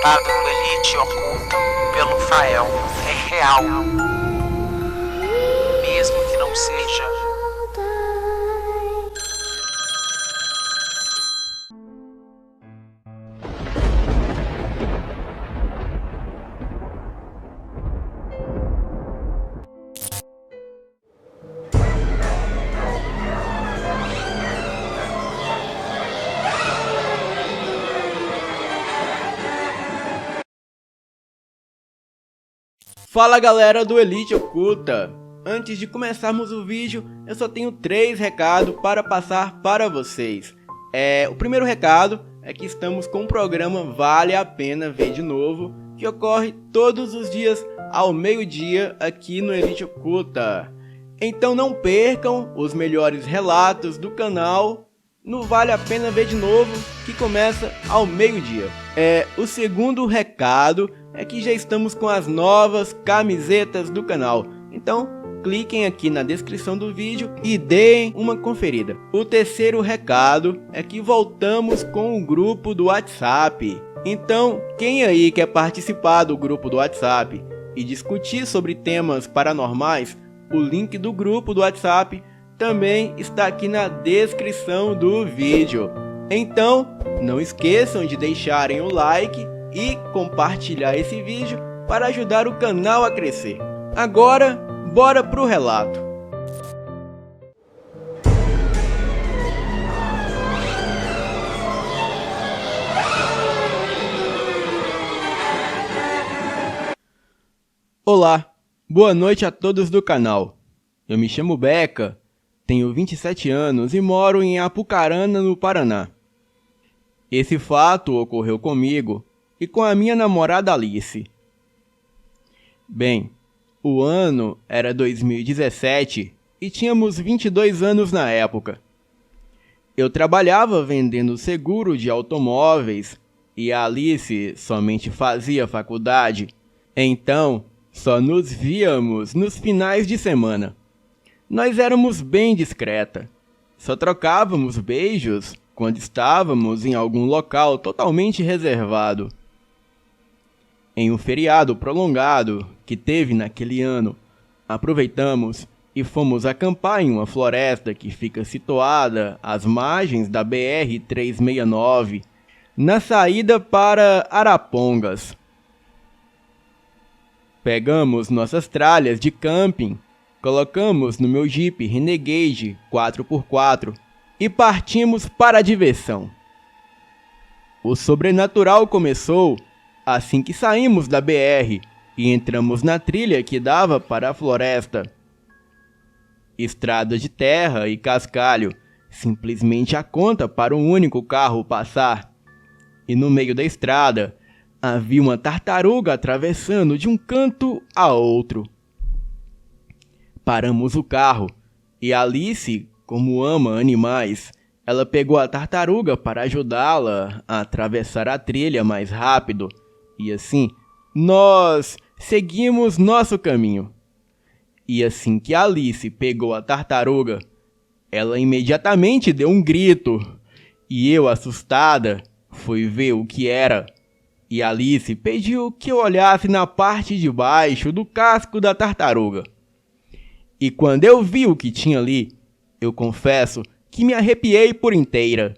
recado do Elite Oculta pelo Fael é real, mesmo que não seja. Fala galera do Elite Oculta! Antes de começarmos o vídeo, eu só tenho 3 recados para passar para vocês. O primeiro recado é que estamos com o programa Vale a Pena Ver de Novo, que ocorre todos os dias ao meio-dia aqui no Elite Oculta. Então não percam os melhores relatos do canal no Vale a Pena Ver de Novo, que começa ao meio-dia. O segundo recado é que já estamos com as novas camisetas do canal, então cliquem aqui na descrição do vídeo e deem uma conferida. O terceiro recado é que voltamos com o grupo do WhatsApp, então quem aí quer participar do grupo do WhatsApp e discutir sobre temas paranormais, o link do grupo do WhatsApp também está aqui na descrição do vídeo. Então não esqueçam de deixarem o like e compartilhar esse vídeo para ajudar o canal a crescer. Agora, bora pro relato. Olá, boa noite a todos do canal. Eu me chamo Beca, tenho 27 anos e moro em Apucarana, no Paraná. Esse fato ocorreu comigo e com a minha namorada Alice. Bem, o ano era 2017 e tínhamos 22 anos na época. Eu trabalhava vendendo seguro de automóveis e a Alice somente fazia faculdade, então só nos víamos nos finais de semana. Nós éramos bem discreta, só trocávamos beijos quando estávamos em algum local totalmente reservado. Em um feriado prolongado que teve naquele ano, aproveitamos e fomos acampar em uma floresta que fica situada às margens da BR-369, na saída para Arapongas. Pegamos nossas tralhas de camping, colocamos no meu Jeep Renegade 4x4 e partimos para a diversão. O sobrenatural começou assim que saímos da BR e entramos na trilha que dava para a floresta. Estrada de terra e cascalho, simplesmente a conta para um único carro passar. E no meio da estrada, havia uma tartaruga atravessando de um canto a outro. Paramos o carro e Alice, como ama animais, ela pegou a tartaruga para ajudá-la a atravessar a trilha mais rápido. E assim, nós seguimos nosso caminho. E assim que Alice pegou a tartaruga, ela imediatamente deu um grito. E eu, assustada, fui ver o que era. E Alice pediu que eu olhasse na parte de baixo do casco da tartaruga. E quando eu vi o que tinha ali, eu confesso que me arrepiei por inteira.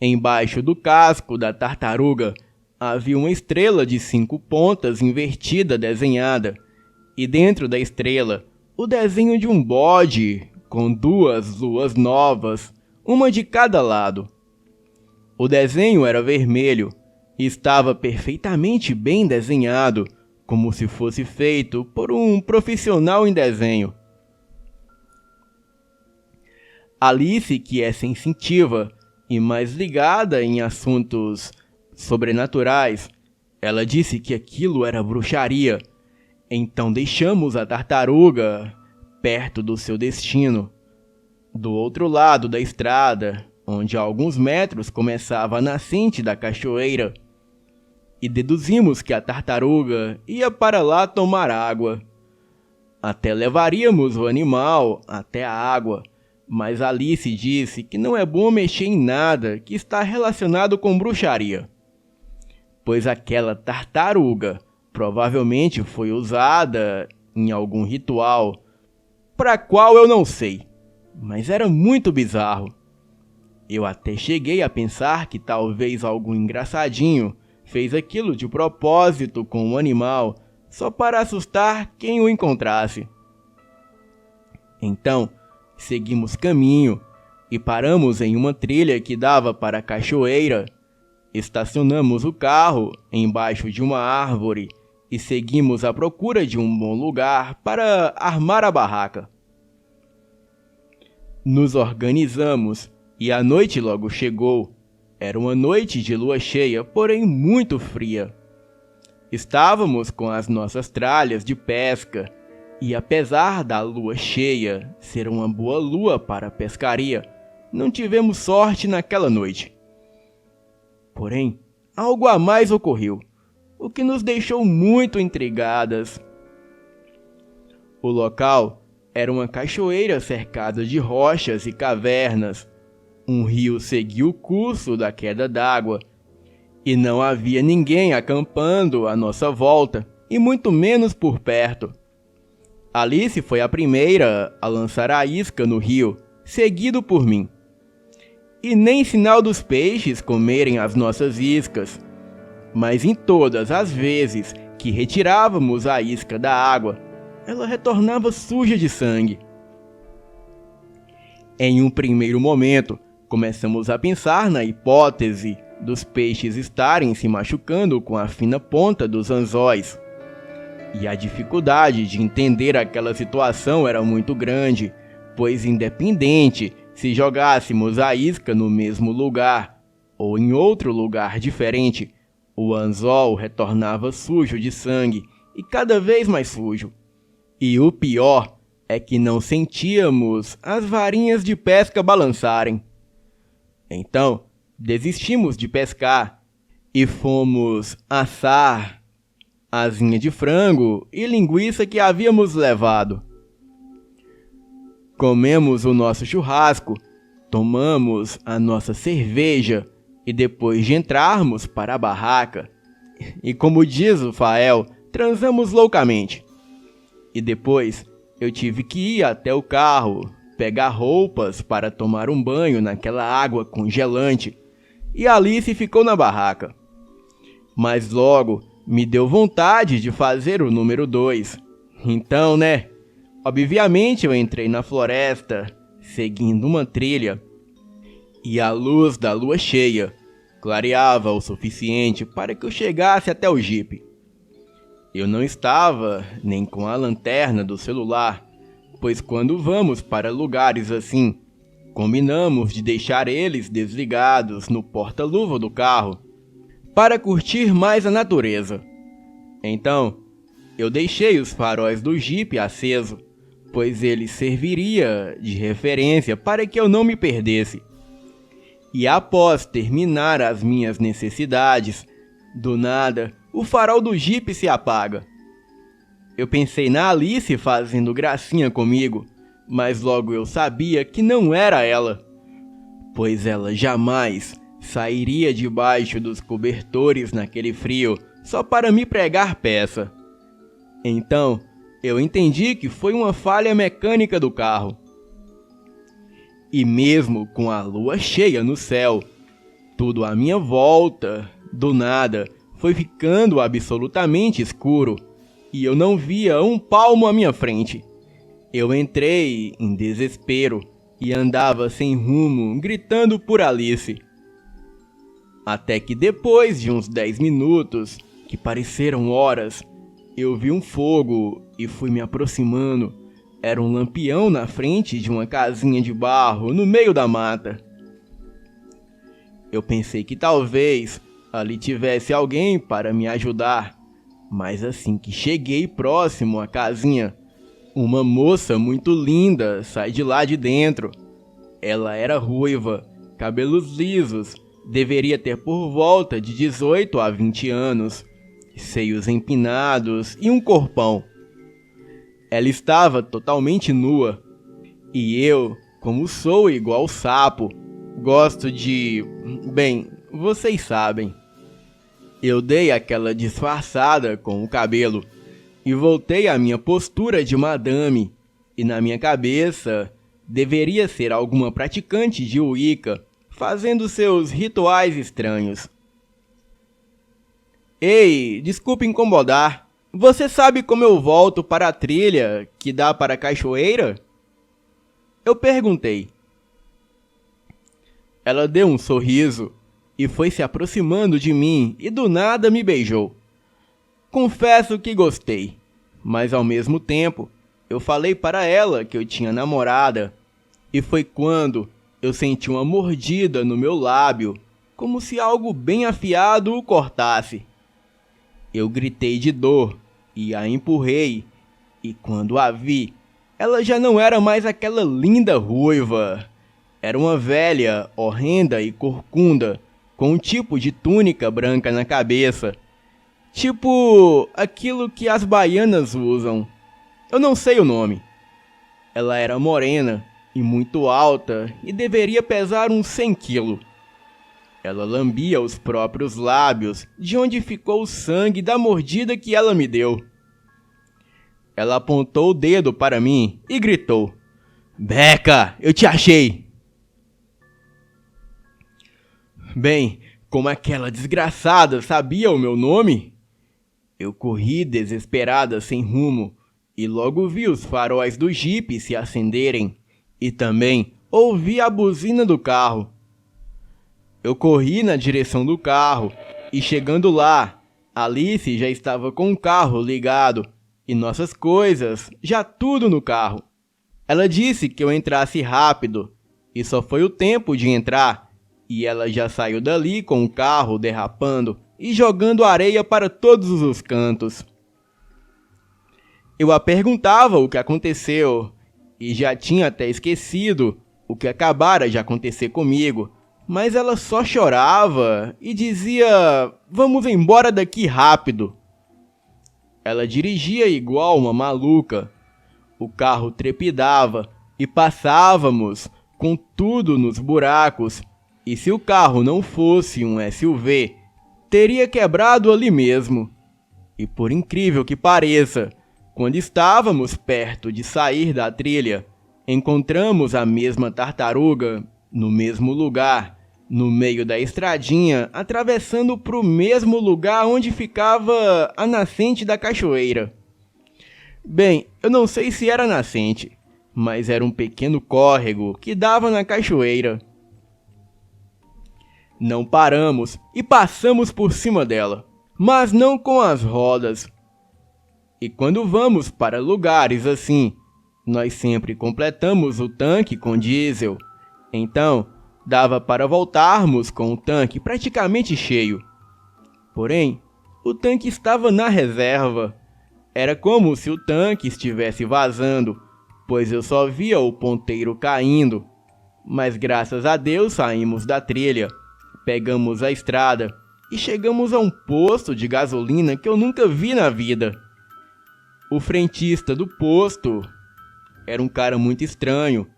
Embaixo do casco da tartaruga havia uma estrela de 5 pontas invertida desenhada, e dentro da estrela, o desenho de um bode com 2 luas novas, uma de cada lado. O desenho era vermelho e estava perfeitamente bem desenhado, como se fosse feito por um profissional em desenho. Alice, que é sensitiva e mais ligada em assuntos sobrenaturais, ela disse que aquilo era bruxaria. Então deixamos a tartaruga perto do seu destino, do outro lado da estrada, onde a alguns metros começava a nascente da cachoeira, e deduzimos que a tartaruga ia para lá tomar água. Até levaríamos o animal até a água, mas Alice disse que não é bom mexer em nada que está relacionado com bruxaria. pois aquela tartaruga provavelmente foi usada em algum ritual, para qual eu não sei, mas era muito bizarro. Eu até cheguei a pensar que talvez algum engraçadinho fez aquilo de propósito com o animal, só para assustar quem o encontrasse. Então, seguimos caminho e paramos em uma trilha que dava para a cachoeira. Estacionamos o carro embaixo de uma árvore e seguimos à procura de um bom lugar para armar a barraca. Nos organizamos e a noite logo chegou. Era uma noite de lua cheia, porém muito fria. Estávamos com as nossas tralhas de pesca e, apesar da lua cheia ser uma boa lua para a pescaria, não tivemos sorte naquela noite. Porém, algo a mais ocorreu, o que nos deixou muito intrigadas. O local era uma cachoeira cercada de rochas e cavernas. Um rio seguia o curso da queda d'água e não havia ninguém acampando à nossa volta, e muito menos por perto. Alice foi a primeira a lançar a isca no rio, seguido por mim. E nem sinal dos peixes comerem as nossas iscas, mas em todas as vezes que retirávamos a isca da água, ela retornava suja de sangue. Em um primeiro momento, começamos a pensar na hipótese dos peixes estarem se machucando com a fina ponta dos anzóis. E a dificuldade de entender aquela situação era muito grande, pois independente se jogássemos a isca no mesmo lugar ou em outro lugar diferente, o anzol retornava sujo de sangue e cada vez mais sujo. E o pior é que não sentíamos as varinhas de pesca balançarem. Então, desistimos de pescar e fomos assar asinha de frango e linguiça que havíamos levado. Comemos o nosso churrasco, tomamos a nossa cerveja e depois de entrarmos para a barraca, e como diz o Fael, transamos loucamente. E depois eu tive que ir até o carro, pegar roupas para tomar um banho naquela água congelante, e Alice ficou na barraca. Mas logo me deu vontade de fazer o número 2. Então, obviamente eu entrei na floresta, seguindo uma trilha, e a luz da lua cheia clareava o suficiente para que eu chegasse até o jipe. Eu não estava nem com a lanterna do celular, pois quando vamos para lugares assim, combinamos de deixar eles desligados no porta-luva do carro, para curtir mais a natureza. Então, eu deixei os faróis do jipe aceso, pois ele serviria de referência para que eu não me perdesse. E após terminar as minhas necessidades, do nada, o farol do jipe se apaga. Eu pensei na Alice fazendo gracinha comigo, mas logo eu sabia que não era ela, pois ela jamais sairia debaixo dos cobertores naquele frio só para me pregar peça. Então, eu entendi que foi uma falha mecânica do carro. E mesmo com a lua cheia no céu, tudo à minha volta, do nada, foi ficando absolutamente escuro, e eu não via um palmo à minha frente. Eu entrei em desespero e andava sem rumo, gritando por Alice. Até que depois de uns 10 minutos, que pareceram horas, eu vi um fogo e fui me aproximando. Era um lampião na frente de uma casinha de barro no meio da mata. Eu pensei que talvez ali tivesse alguém para me ajudar, mas assim que cheguei próximo à casinha, uma moça muito linda sai de lá de dentro. Ela era ruiva, cabelos lisos, deveria ter por volta de 18 a 20 anos, seios empinados e um corpão. Ela estava totalmente nua, e eu, como sou igual sapo, gosto de... bem, vocês sabem. Eu dei aquela disfarçada com o cabelo e voltei à minha postura de madame, e na minha cabeça deveria ser alguma praticante de Wicca fazendo seus rituais estranhos. Ei, desculpe incomodar. Você sabe como eu volto para a trilha que dá para a cachoeira? Eu perguntei. Ela deu um sorriso e foi se aproximando de mim e do nada me beijou. Confesso que gostei, mas ao mesmo tempo eu falei para ela que eu tinha namorada, e foi quando eu senti uma mordida no meu lábio, como se algo bem afiado o cortasse. Eu gritei de dor e a empurrei, e quando a vi, ela já não era mais aquela linda ruiva. Era uma velha, horrenda e corcunda, com um tipo de túnica branca na cabeça. Tipo aquilo que as baianas usam. Eu não sei o nome. Ela era morena e muito alta e deveria pesar uns 100 quilos. Ela lambia os próprios lábios, de onde ficou o sangue da mordida que ela me deu. Ela apontou o dedo para mim e gritou: "Becca, eu te achei!" Bem, como aquela desgraçada sabia o meu nome, eu corri desesperada sem rumo e logo vi os faróis do jipe se acenderem e também ouvi a buzina do carro. Eu corri na direção do carro e chegando lá, Alice já estava com o carro ligado e nossas coisas já tudo no carro. Ela disse que eu entrasse rápido e só foi o tempo de entrar e ela já saiu dali com o carro derrapando e jogando areia para todos os cantos. Eu a perguntava o que aconteceu e já tinha até esquecido o que acabara de acontecer comigo, mas ela só chorava e dizia: "Vamos embora daqui rápido." Ela dirigia igual uma maluca. O carro trepidava e passávamos com tudo nos buracos, e se o carro não fosse um SUV, teria quebrado ali mesmo. E por incrível que pareça, quando estávamos perto de sair da trilha, encontramos a mesma tartaruga no mesmo lugar, no meio da estradinha, atravessando para o mesmo lugar onde ficava a nascente da cachoeira. Bem, eu não sei se era nascente, mas era um pequeno córrego que dava na cachoeira. Não paramos e passamos por cima dela, mas não com as rodas. E quando vamos para lugares assim, nós sempre completamos o tanque com diesel. Então, dava para voltarmos com o tanque praticamente cheio. Porém, o tanque estava na reserva. Era como se o tanque estivesse vazando, pois eu só via o ponteiro caindo. Mas graças a Deus saímos da trilha, pegamos a estrada e chegamos a um posto de gasolina que eu nunca vi na vida. O frentista do posto era um cara muito estranho.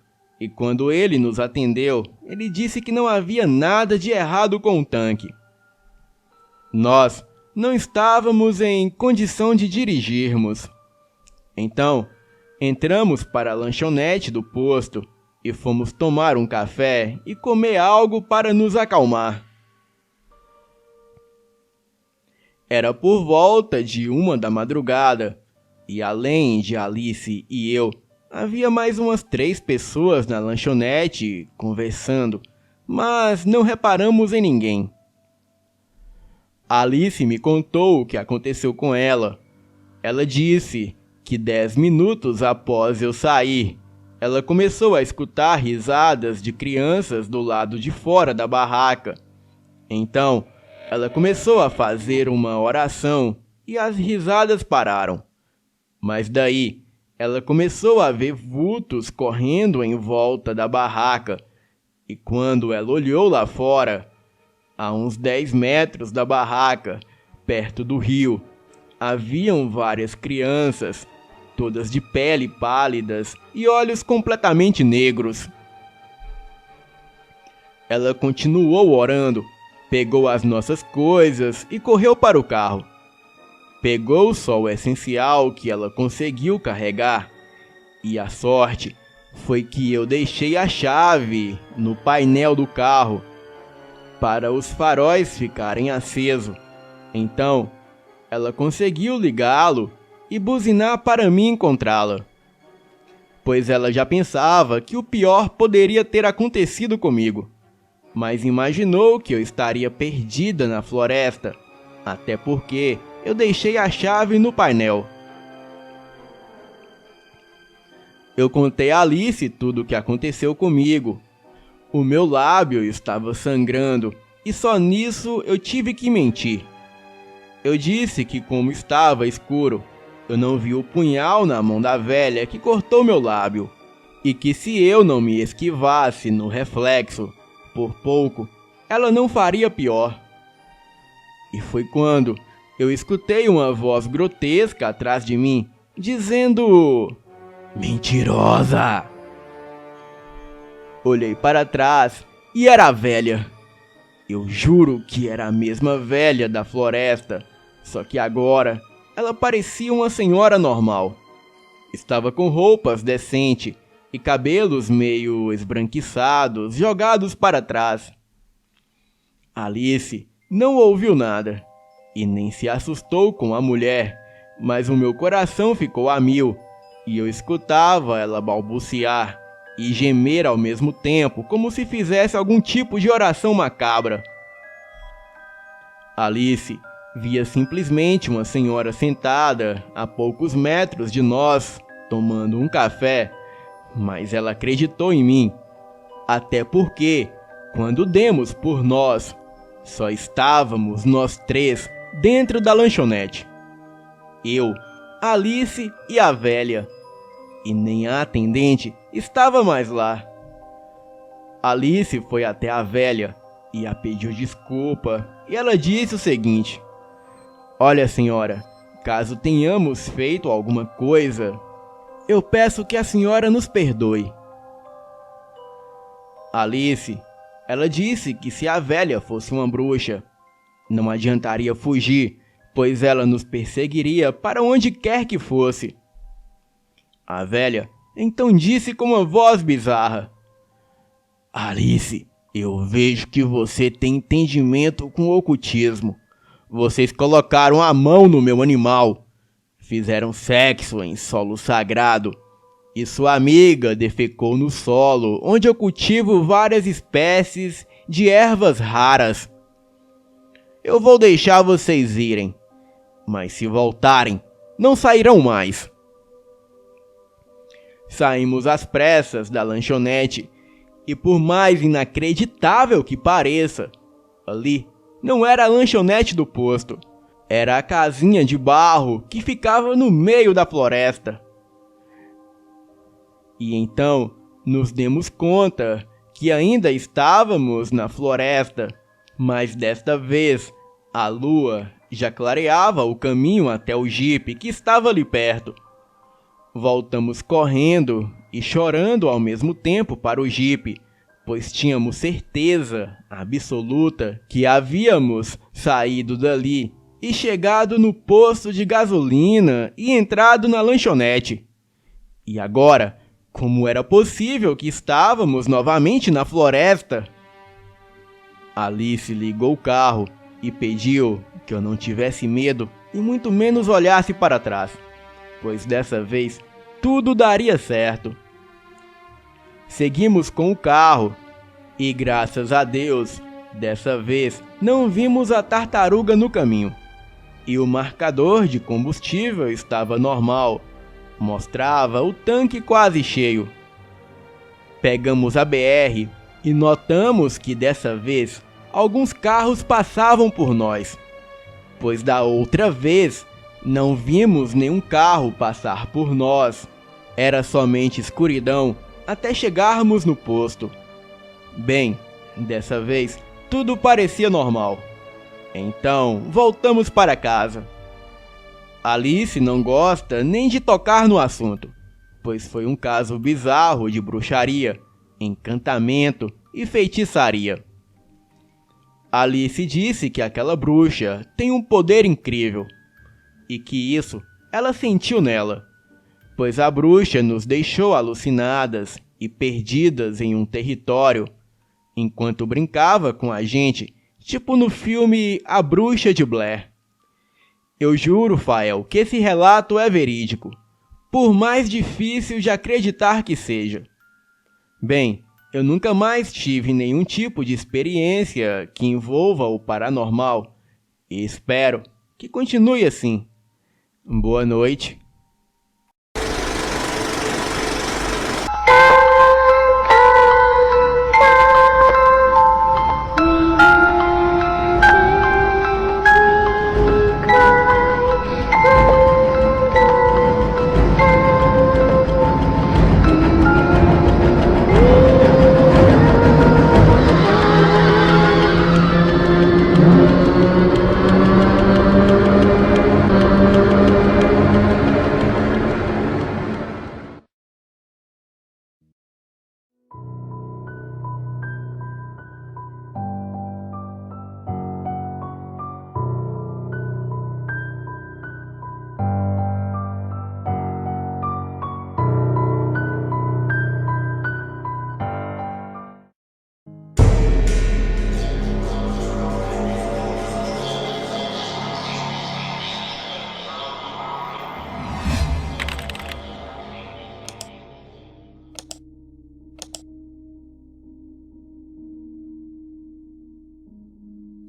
E quando ele nos atendeu, ele disse que não havia nada de errado com o tanque. Nós não estávamos em condição de dirigirmos. Então, entramos para a lanchonete do posto e fomos tomar um café e comer algo para nos acalmar. Era por volta de 1 da madrugada, e além de Alice e eu, havia mais umas 3 pessoas na lanchonete conversando, mas não reparamos em ninguém. Alice me contou o que aconteceu com ela. Ela disse que 10 minutos após eu sair, ela começou a escutar risadas de crianças do lado de fora da barraca. Então, ela começou a fazer uma oração e as risadas pararam. Mas daí, ela começou a ver vultos correndo em volta da barraca, e quando ela olhou lá fora, a uns 10 metros da barraca, perto do rio, haviam várias crianças, todas de pele pálidas e olhos completamente negros. Ela continuou orando, pegou as nossas coisas e correu para o carro. Pegou só o essencial que ela conseguiu carregar, e a sorte foi que eu deixei a chave no painel do carro para os faróis ficarem acesos. Então, ela conseguiu ligá-lo e buzinar para mim encontrá-la, pois ela já pensava que o pior poderia ter acontecido comigo, mas imaginou que eu estaria perdida na floresta, até porque eu deixei a chave no painel. Eu contei a Alice tudo o que aconteceu comigo. O meu lábio estava sangrando e só nisso eu tive que mentir. Eu disse que, como estava escuro, eu não vi o punhal na mão da velha que cortou meu lábio, e que se eu não me esquivasse no reflexo, por pouco, ela não faria pior. E foi quando eu escutei uma voz grotesca atrás de mim, dizendo: "Mentirosa!" Olhei para trás e era a velha. Eu juro que era a mesma velha da floresta, só que agora ela parecia uma senhora normal. Estava com roupas decentes e cabelos meio esbranquiçados jogados para trás. Alice não ouviu nada e nem se assustou com a mulher, mas o meu coração ficou a mil e eu escutava ela balbuciar e gemer ao mesmo tempo, como se fizesse algum tipo de oração macabra. Alice via simplesmente uma senhora sentada a poucos metros de nós, tomando um café, mas ela acreditou em mim, até porque, quando demos por nós, só estávamos nós três dentro da lanchonete. Eu, Alice e a velha. E nem a atendente estava mais lá. Alice foi até a velha e a pediu desculpa, e ela disse o seguinte: "Olha, senhora, caso tenhamos feito alguma coisa, eu peço que a senhora nos perdoe." Alice, ela disse que se a velha fosse uma bruxa, não adiantaria fugir, pois ela nos perseguiria para onde quer que fosse. A velha então disse com uma voz bizarra: "Alice, eu vejo que você tem entendimento com o ocultismo. Vocês colocaram a mão no meu animal, fizeram sexo em solo sagrado, e sua amiga defecou no solo onde eu cultivo várias espécies de ervas raras. Eu vou deixar vocês irem, mas se voltarem, não sairão mais." Saímos às pressas da lanchonete e, por mais inacreditável que pareça, ali não era a lanchonete do posto, era a casinha de barro que ficava no meio da floresta. E então nos demos conta que ainda estávamos na floresta, mas desta vez a lua já clareava o caminho até o jipe que estava ali perto. Voltamos correndo e chorando ao mesmo tempo para o jipe, pois tínhamos certeza absoluta que havíamos saído dali e chegado no posto de gasolina e entrado na lanchonete. E agora, como era possível que estávamos novamente na floresta? Alice ligou o carro e pediu que eu não tivesse medo e muito menos olhasse para trás, pois dessa vez tudo daria certo. Seguimos com o carro e, graças a Deus, dessa vez não vimos a tartaruga no caminho. E o marcador de combustível estava normal, mostrava o tanque quase cheio. Pegamos a BR e notamos que dessa vez alguns carros passavam por nós, pois da outra vez não vimos nenhum carro passar por nós. Era somente escuridão até chegarmos no posto. Bem, dessa vez tudo parecia normal. Então voltamos para casa. Alice não gosta nem de tocar no assunto, pois foi um caso bizarro de bruxaria, encantamento e feitiçaria. Alice disse que aquela bruxa tem um poder incrível, e que isso ela sentiu nela, pois a bruxa nos deixou alucinadas e perdidas em um território, enquanto brincava com a gente, tipo no filme A Bruxa de Blair. Eu juro, Fael, que esse relato é verídico, por mais difícil de acreditar que seja. Bem, eu nunca mais tive nenhum tipo de experiência que envolva o paranormal, e espero que continue assim. Boa noite.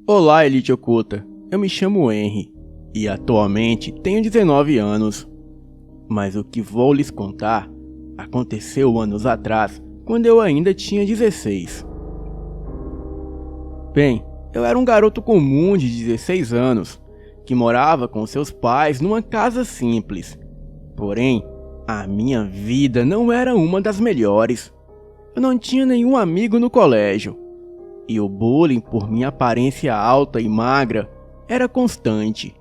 Olá, Elite Oculta. Eu me chamo Henry e atualmente tenho 19 anos. Mas o que vou lhes contar aconteceu anos atrás, quando eu ainda tinha 16. Bem, eu era um garoto comum de 16 anos, que morava com seus pais numa casa simples. Porém, a minha vida não era uma das melhores. Eu não tinha nenhum amigo no colégio. E o bullying por minha aparência alta e magra era constante.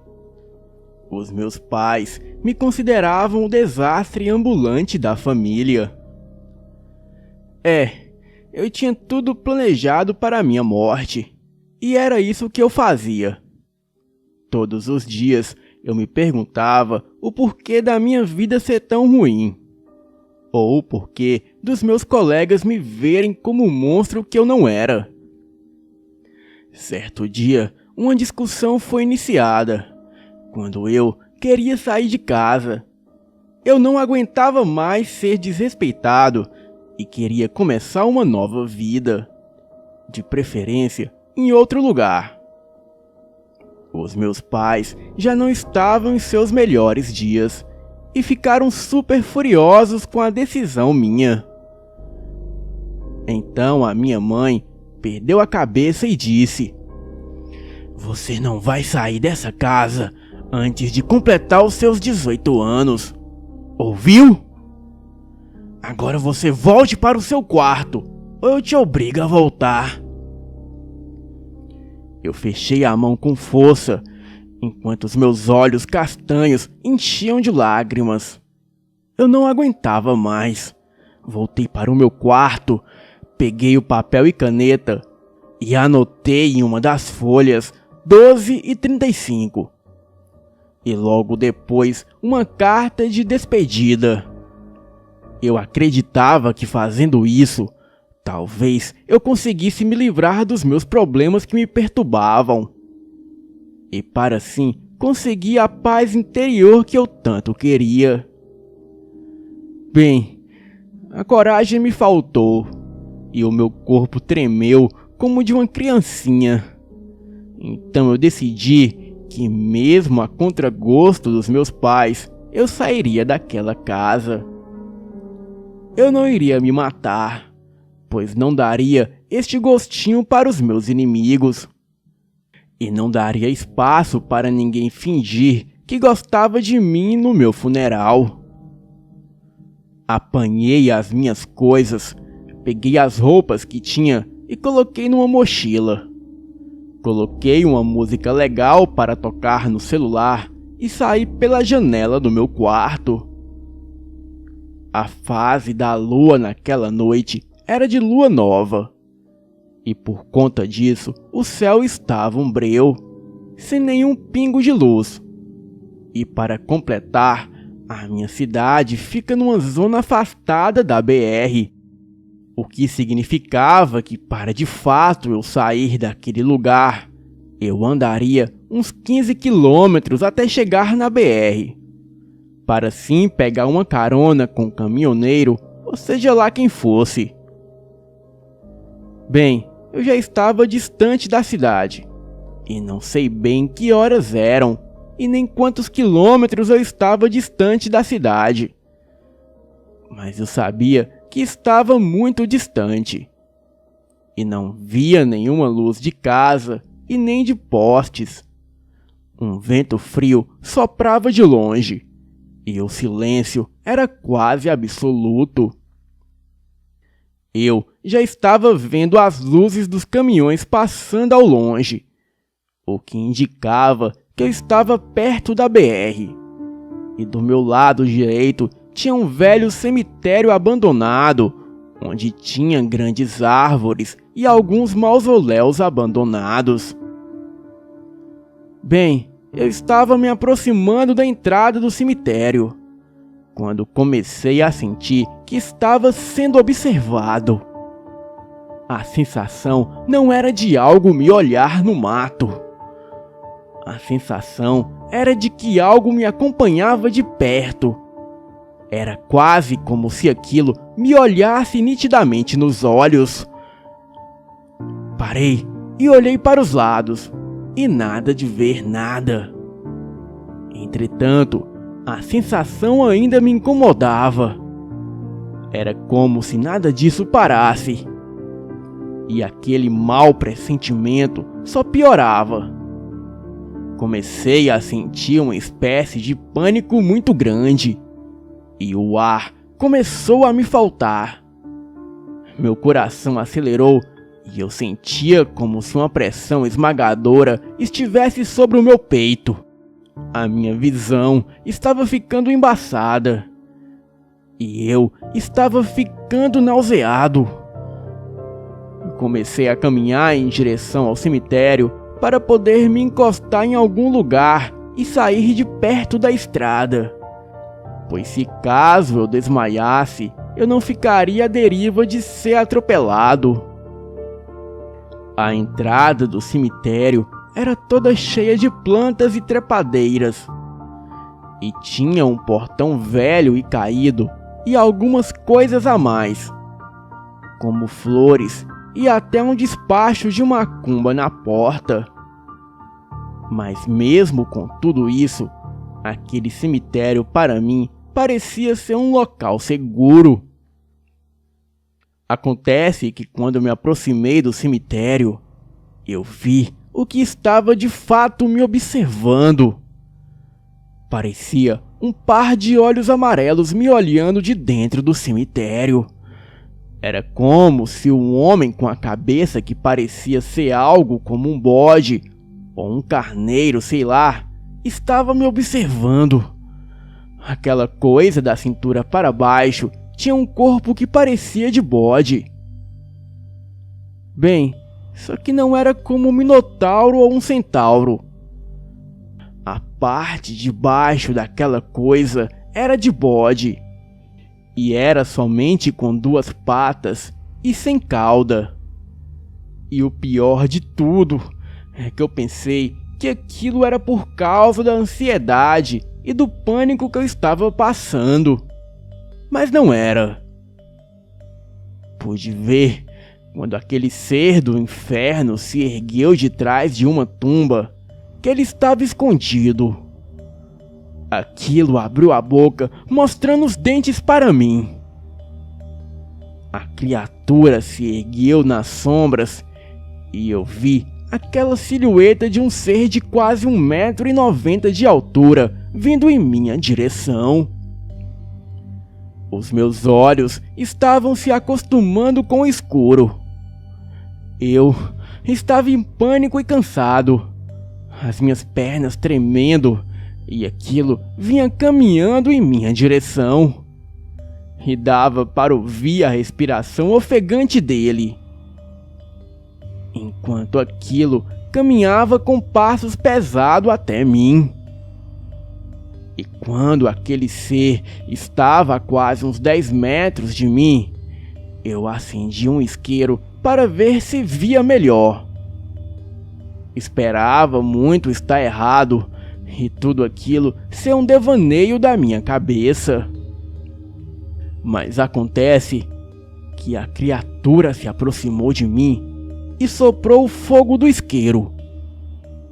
Os meus pais me consideravam o desastre ambulante da família. Eu tinha tudo planejado para a minha morte, e era isso que eu fazia. Todos os dias eu me perguntava o porquê da minha vida ser tão ruim, ou o porquê dos meus colegas me verem como um monstro que eu não era. Certo dia, uma discussão foi iniciada, quando eu queria sair de casa. Eu não aguentava mais ser desrespeitado e queria começar uma nova vida, de preferência em outro lugar. Os meus pais já não estavam em seus melhores dias e ficaram super furiosos com a decisão minha. Então a minha mãe perdeu a cabeça e disse: "Você não vai sair dessa casa antes de completar os seus 18 anos. Ouviu? Agora você volte para o seu quarto, ou eu te obrigo a voltar." Eu fechei a mão com força, enquanto os meus olhos castanhos enchiam de lágrimas. Eu não aguentava mais. Voltei para o meu quarto, peguei o papel e caneta e anotei em uma das folhas 12 e 35. E logo depois uma carta de despedida. Eu acreditava que fazendo isso, talvez eu conseguisse me livrar dos meus problemas que me perturbavam. E para assim conseguir a paz interior que eu tanto queria. Bem, a coragem me faltou e o meu corpo tremeu como de uma criancinha. Então eu decidi que, mesmo a contragosto dos meus pais, eu sairia daquela casa. Eu não iria me matar, pois não daria este gostinho para os meus inimigos. E não daria espaço para ninguém fingir que gostava de mim no meu funeral. Apanhei as minhas coisas, peguei as roupas que tinha e coloquei numa mochila. Coloquei uma música legal para tocar no celular e saí pela janela do meu quarto. A fase da lua naquela noite era de lua nova. E por conta disso, o céu estava um breu, sem nenhum pingo de luz. E para completar, a minha cidade fica numa zona afastada da BR, o que significava que para de fato eu sair daquele lugar, eu andaria uns 15 quilômetros até chegar na BR, para sim pegar uma carona com um caminhoneiro, ou seja lá quem fosse. Bem, eu já estava distante da cidade, e não sei bem que horas eram, e nem quantos quilômetros eu estava distante da cidade. Mas eu sabia que estava muito distante, e não via nenhuma luz de casa e nem de postes. Um vento frio soprava de longe, e o silêncio era quase absoluto. Eu já estava vendo as luzes dos caminhões passando ao longe, o que indicava que eu estava perto da BR. E do meu lado direito tinha um velho cemitério abandonado, onde tinha grandes árvores e alguns mausoléus abandonados. Bem, eu estava me aproximando da entrada do cemitério, quando comecei a sentir que estava sendo observado. A sensação não era de algo me olhar no mato. A sensação era de que algo me acompanhava de perto. Era quase como se aquilo me olhasse nitidamente nos olhos. Parei e olhei para os lados, e nada de ver nada. Entretanto, a sensação ainda me incomodava. Era como se nada disso parasse. E aquele mau pressentimento só piorava. Comecei a sentir uma espécie de pânico muito grande, e o ar começou a me faltar. Meu coração acelerou e eu sentia como se uma pressão esmagadora estivesse sobre o meu peito. A minha visão estava ficando embaçada, e eu estava ficando nauseado. Comecei a caminhar em direção ao cemitério para poder me encostar em algum lugar e sair de perto da estrada, pois se caso eu desmaiasse, eu não ficaria à deriva de ser atropelado. A entrada do cemitério era toda cheia de plantas e trepadeiras, e tinha um portão velho e caído e algumas coisas a mais, como flores e até um despacho de macumba na porta. Mas mesmo com tudo isso, aquele cemitério para mim parecia ser um local seguro. Acontece que quando eu me aproximei do cemitério, eu vi o que estava de fato me observando. Parecia um par de olhos amarelos me olhando de dentro do cemitério. Era como se um homem com a cabeça que parecia ser algo como um bode ou um carneiro, sei lá, estava me observando. Aquela coisa da cintura para baixo tinha um corpo que parecia de bode. Bem, só que não era como um minotauro ou um centauro. A parte de baixo daquela coisa era de bode, e era somente com 2 patas e sem cauda. E o pior de tudo é que eu pensei que aquilo era por causa da ansiedade e do pânico que eu estava passando. Mas não era. Pude ver quando aquele ser do inferno se ergueu de trás de uma tumba, que ele estava escondido. Aquilo abriu a boca, mostrando os dentes para mim. A criatura se ergueu nas sombras e eu vi aquela silhueta de um ser de quase 1,90 m de altura vindo em minha direção. Os meus olhos estavam se acostumando com o escuro. Eu estava em pânico e cansado, as minhas pernas tremendo, e aquilo vinha caminhando em minha direção. E dava para ouvir a respiração ofegante dele. enquanto aquilo caminhava com passos pesados até mim. E quando aquele ser estava a quase uns 10 metros de mim, eu acendi um isqueiro para ver se via melhor. Esperava muito estar errado e tudo aquilo ser um devaneio da minha cabeça. Mas acontece que a criatura se aproximou de mim e soprou o fogo do isqueiro.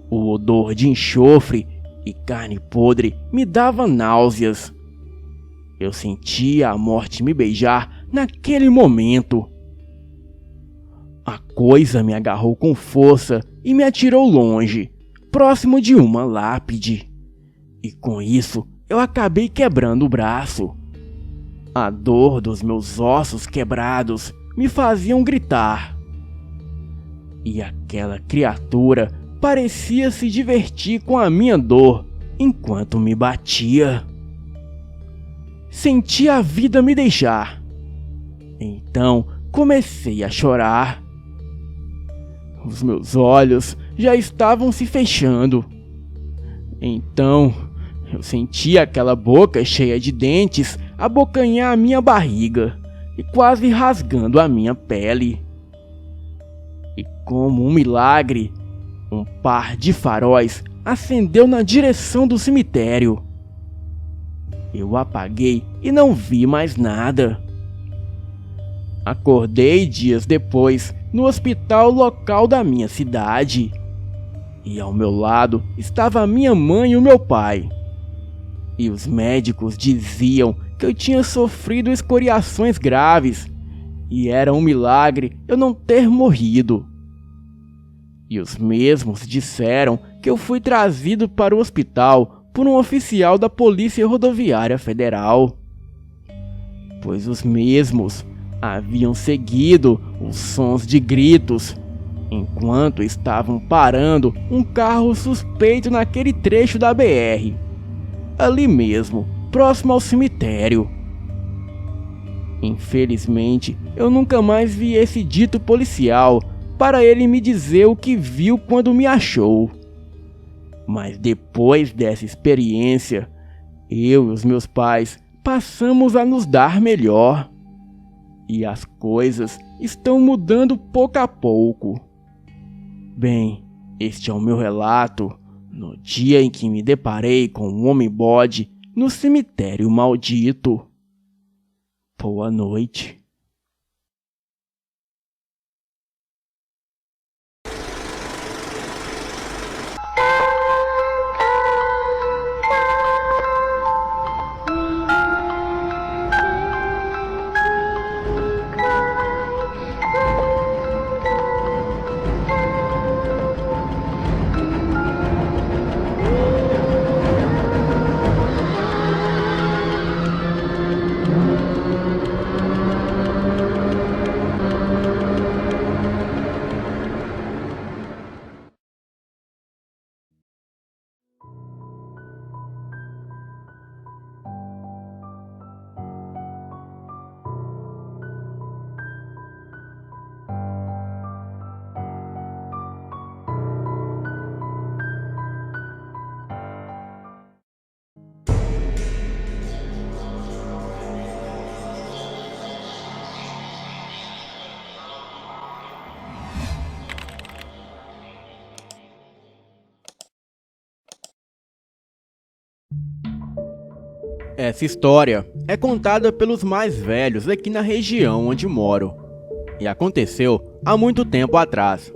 O odor de enxofre e carne podre me dava náuseas. Eu sentia a morte me beijar naquele momento. A coisa me agarrou com força e me atirou longe, próximo de uma lápide. E com isso eu acabei quebrando o braço. A dor dos meus ossos quebrados me faziam gritar. E aquela criatura parecia se divertir com a minha dor enquanto me batia. Senti a vida me deixar. Então comecei a chorar. Os meus olhos já estavam se fechando. Então eu senti aquela boca cheia de dentes abocanhar a minha barriga e quase rasgando a minha pele. E como um milagre, um par de faróis acendeu na direção do cemitério. Eu apaguei e não vi mais nada. Acordei dias depois no hospital local da minha cidade. E ao meu lado estava minha mãe e o meu pai. E os médicos diziam que eu tinha sofrido escoriações graves e era um milagre eu não ter morrido. E os mesmos disseram que eu fui trazido para o hospital por um oficial da Polícia Rodoviária Federal, pois os mesmos haviam seguido os sons de gritos enquanto estavam parando um carro suspeito naquele trecho da BR, ali mesmo, próximo ao cemitério. Infelizmente, eu nunca mais vi esse dito policial para ele me dizer o que viu quando me achou. Mas depois dessa experiência, eu e os meus pais passamos a nos dar melhor. E as coisas estão mudando pouco a pouco. Bem, este é o meu relato no dia em que me deparei com um homem-bode no cemitério maldito. Boa noite. Essa história é contada pelos mais velhos aqui na região onde moro e aconteceu há muito tempo atrás.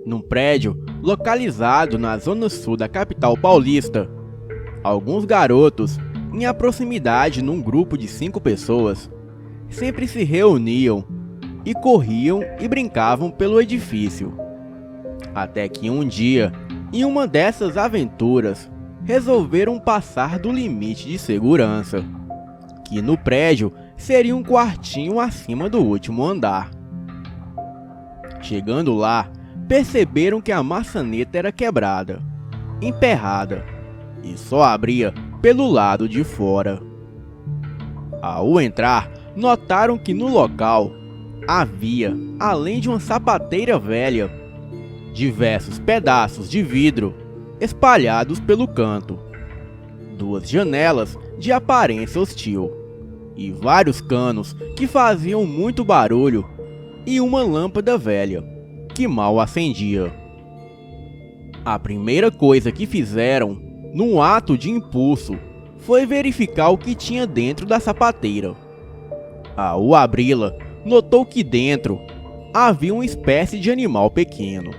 Num prédio localizado na zona sul da capital paulista, alguns garotos, em aproximidade num grupo de 5 pessoas, sempre se reuniam e corriam e brincavam pelo edifício. Até que um dia, em uma dessas aventuras, resolveram passar do limite de segurança, que no prédio seria um quartinho acima do último andar. Chegando lá, perceberam que a maçaneta era quebrada, emperrada, e só abria pelo lado de fora. Ao entrar, notaram que no local havia, além de uma sapateira velha, diversos pedaços de vidro espalhados pelo canto, 2 janelas de aparência hostil e vários canos que faziam muito barulho e uma lâmpada velha que mal acendia. A primeira coisa que fizeram, num ato de impulso, foi verificar o que tinha dentro da sapateira. Ao abri-la, notou que dentro havia uma espécie de animal pequeno,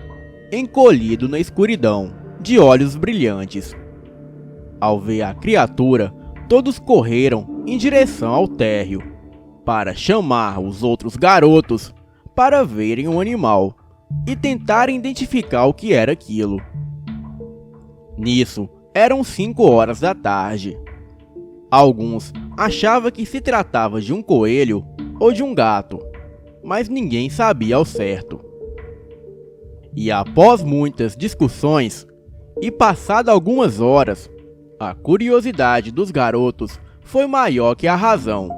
encolhido na escuridão, de olhos brilhantes. Ao ver a criatura, todos correram em direção ao térreo, para chamar os outros garotos para verem o animal e tentarem identificar o que era aquilo. Nisso, eram 5 horas da tarde. Alguns achavam que se tratava de um coelho ou de um gato, mas ninguém sabia ao certo. E após muitas discussões, e passado algumas horas, a curiosidade dos garotos foi maior que a razão.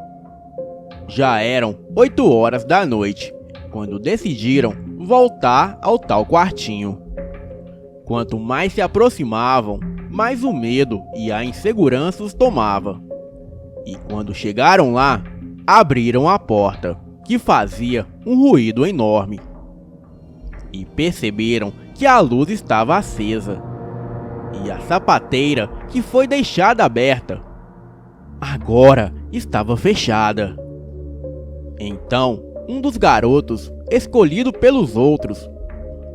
Já eram 8 horas da noite, quando decidiram voltar ao tal quartinho. Quanto mais se aproximavam, mais o medo e a insegurança os tomava. E quando chegaram lá, abriram a porta, que fazia um ruído enorme. E perceberam que a luz estava acesa. E a sapateira, que foi deixada aberta, agora estava fechada. Então, um dos garotos, escolhido pelos outros,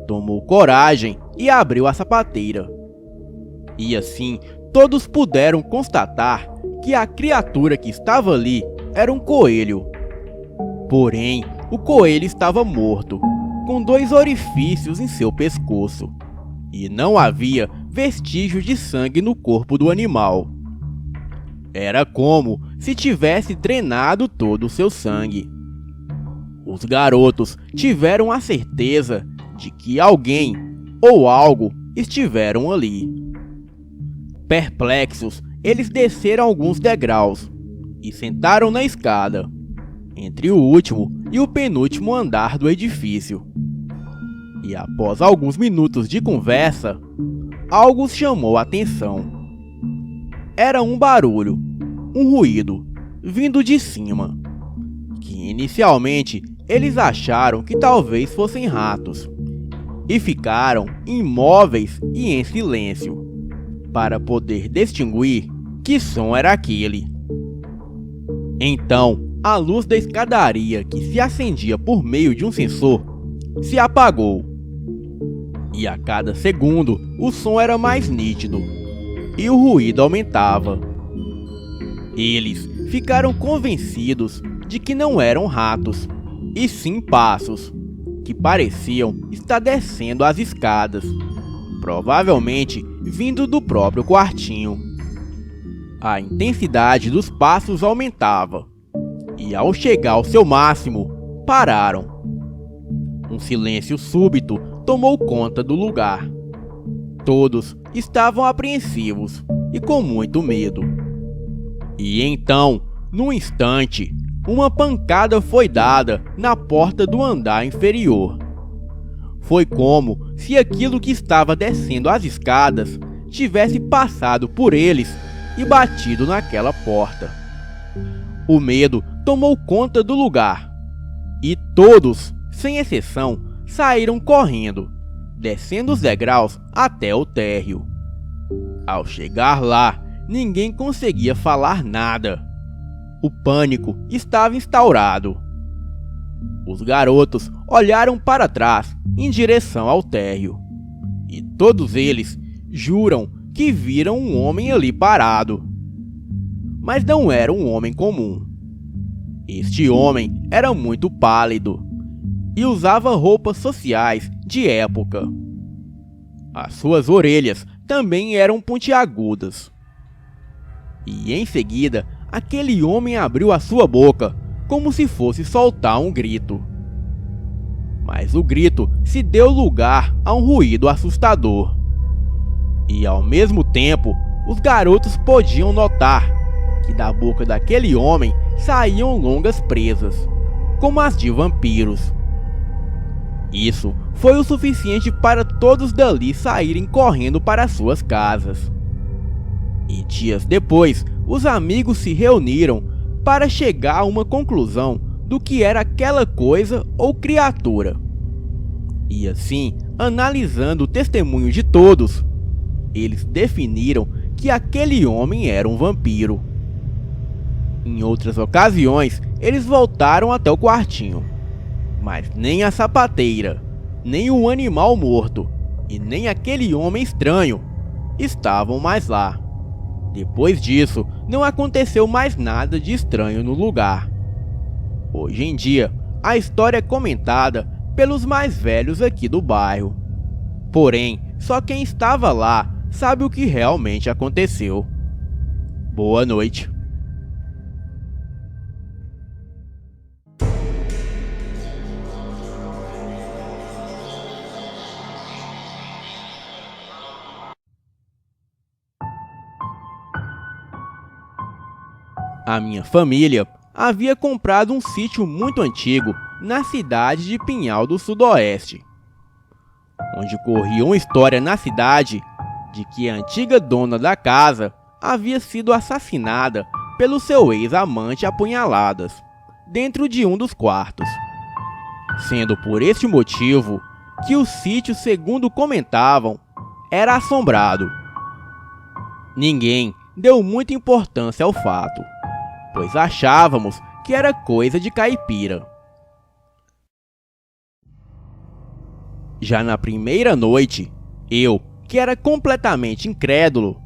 tomou coragem e abriu a sapateira. E assim, todos puderam constatar que a criatura que estava ali era um coelho. Porém, o coelho estava morto, com 2 orifícios em seu pescoço, e não havia vestígio de sangue no corpo do animal. Era como se tivesse drenado todo o seu sangue. Os garotos tiveram a certeza de que alguém ou algo estiveram ali. Perplexos, eles desceram alguns degraus e sentaram na escada, entre o último e o penúltimo andar do edifício. E após alguns minutos de conversa, algo os chamou a atenção. Era um barulho, um ruído, vindo de cima, que inicialmente eles acharam que talvez fossem ratos, e ficaram imóveis e em silêncio, para poder distinguir que som era aquele. Então, a luz da escadaria que se acendia por meio de um sensor se apagou. E a cada segundo o som era mais nítido e o ruído aumentava. Eles ficaram convencidos de que não eram ratos, e sim passos, que pareciam estar descendo as escadas, provavelmente vindo do próprio quartinho. A intensidade dos passos aumentava, e ao chegar ao seu máximo, pararam. Um silêncio súbito tomou conta do lugar. Todos estavam apreensivos e com muito medo. E então, num instante, uma pancada foi dada na porta do andar inferior. Foi como se aquilo que estava descendo as escadas tivesse passado por eles e batido naquela porta. O medo tomou conta do lugar, e todos, sem exceção, saíram correndo, descendo os degraus até o térreo. Ao chegar lá, ninguém conseguia falar nada. O pânico estava instaurado. Os garotos olharam para trás em direção ao térreo, e todos eles juram que viram um homem ali parado. Mas não era um homem comum. Este homem era muito pálido e usava roupas sociais de época. As suas orelhas também eram pontiagudas. E em seguida, aquele homem abriu a sua boca como se fosse soltar um grito. Mas o grito se deu lugar a um ruído assustador. E ao mesmo tempo, os garotos podiam notar que da boca daquele homem saíam longas presas, como as de vampiros. Isso foi o suficiente para todos dali saírem correndo para suas casas. E dias depois, os amigos se reuniram para chegar a uma conclusão do que era aquela coisa ou criatura. E assim, analisando o testemunho de todos, eles definiram que aquele homem era um vampiro. Em outras ocasiões, eles voltaram até o quartinho, mas nem a sapateira, nem o animal morto e nem aquele homem estranho estavam mais lá. Depois disso, não aconteceu mais nada de estranho no lugar. Hoje em dia, a história é comentada pelos mais velhos aqui do bairro. Porém, só quem estava lá sabe o que realmente aconteceu. Boa noite. A minha família havia comprado um sítio muito antigo na cidade de Pinhal do Sudoeste, onde corria uma história na cidade de que a antiga dona da casa havia sido assassinada pelo seu ex-amante a punhaladas dentro de um dos quartos, sendo por este motivo que o sítio, segundo comentavam, era assombrado. Ninguém deu muita importância ao fato, pois achávamos que era coisa de caipira. Já na primeira noite, eu, que era completamente incrédulo,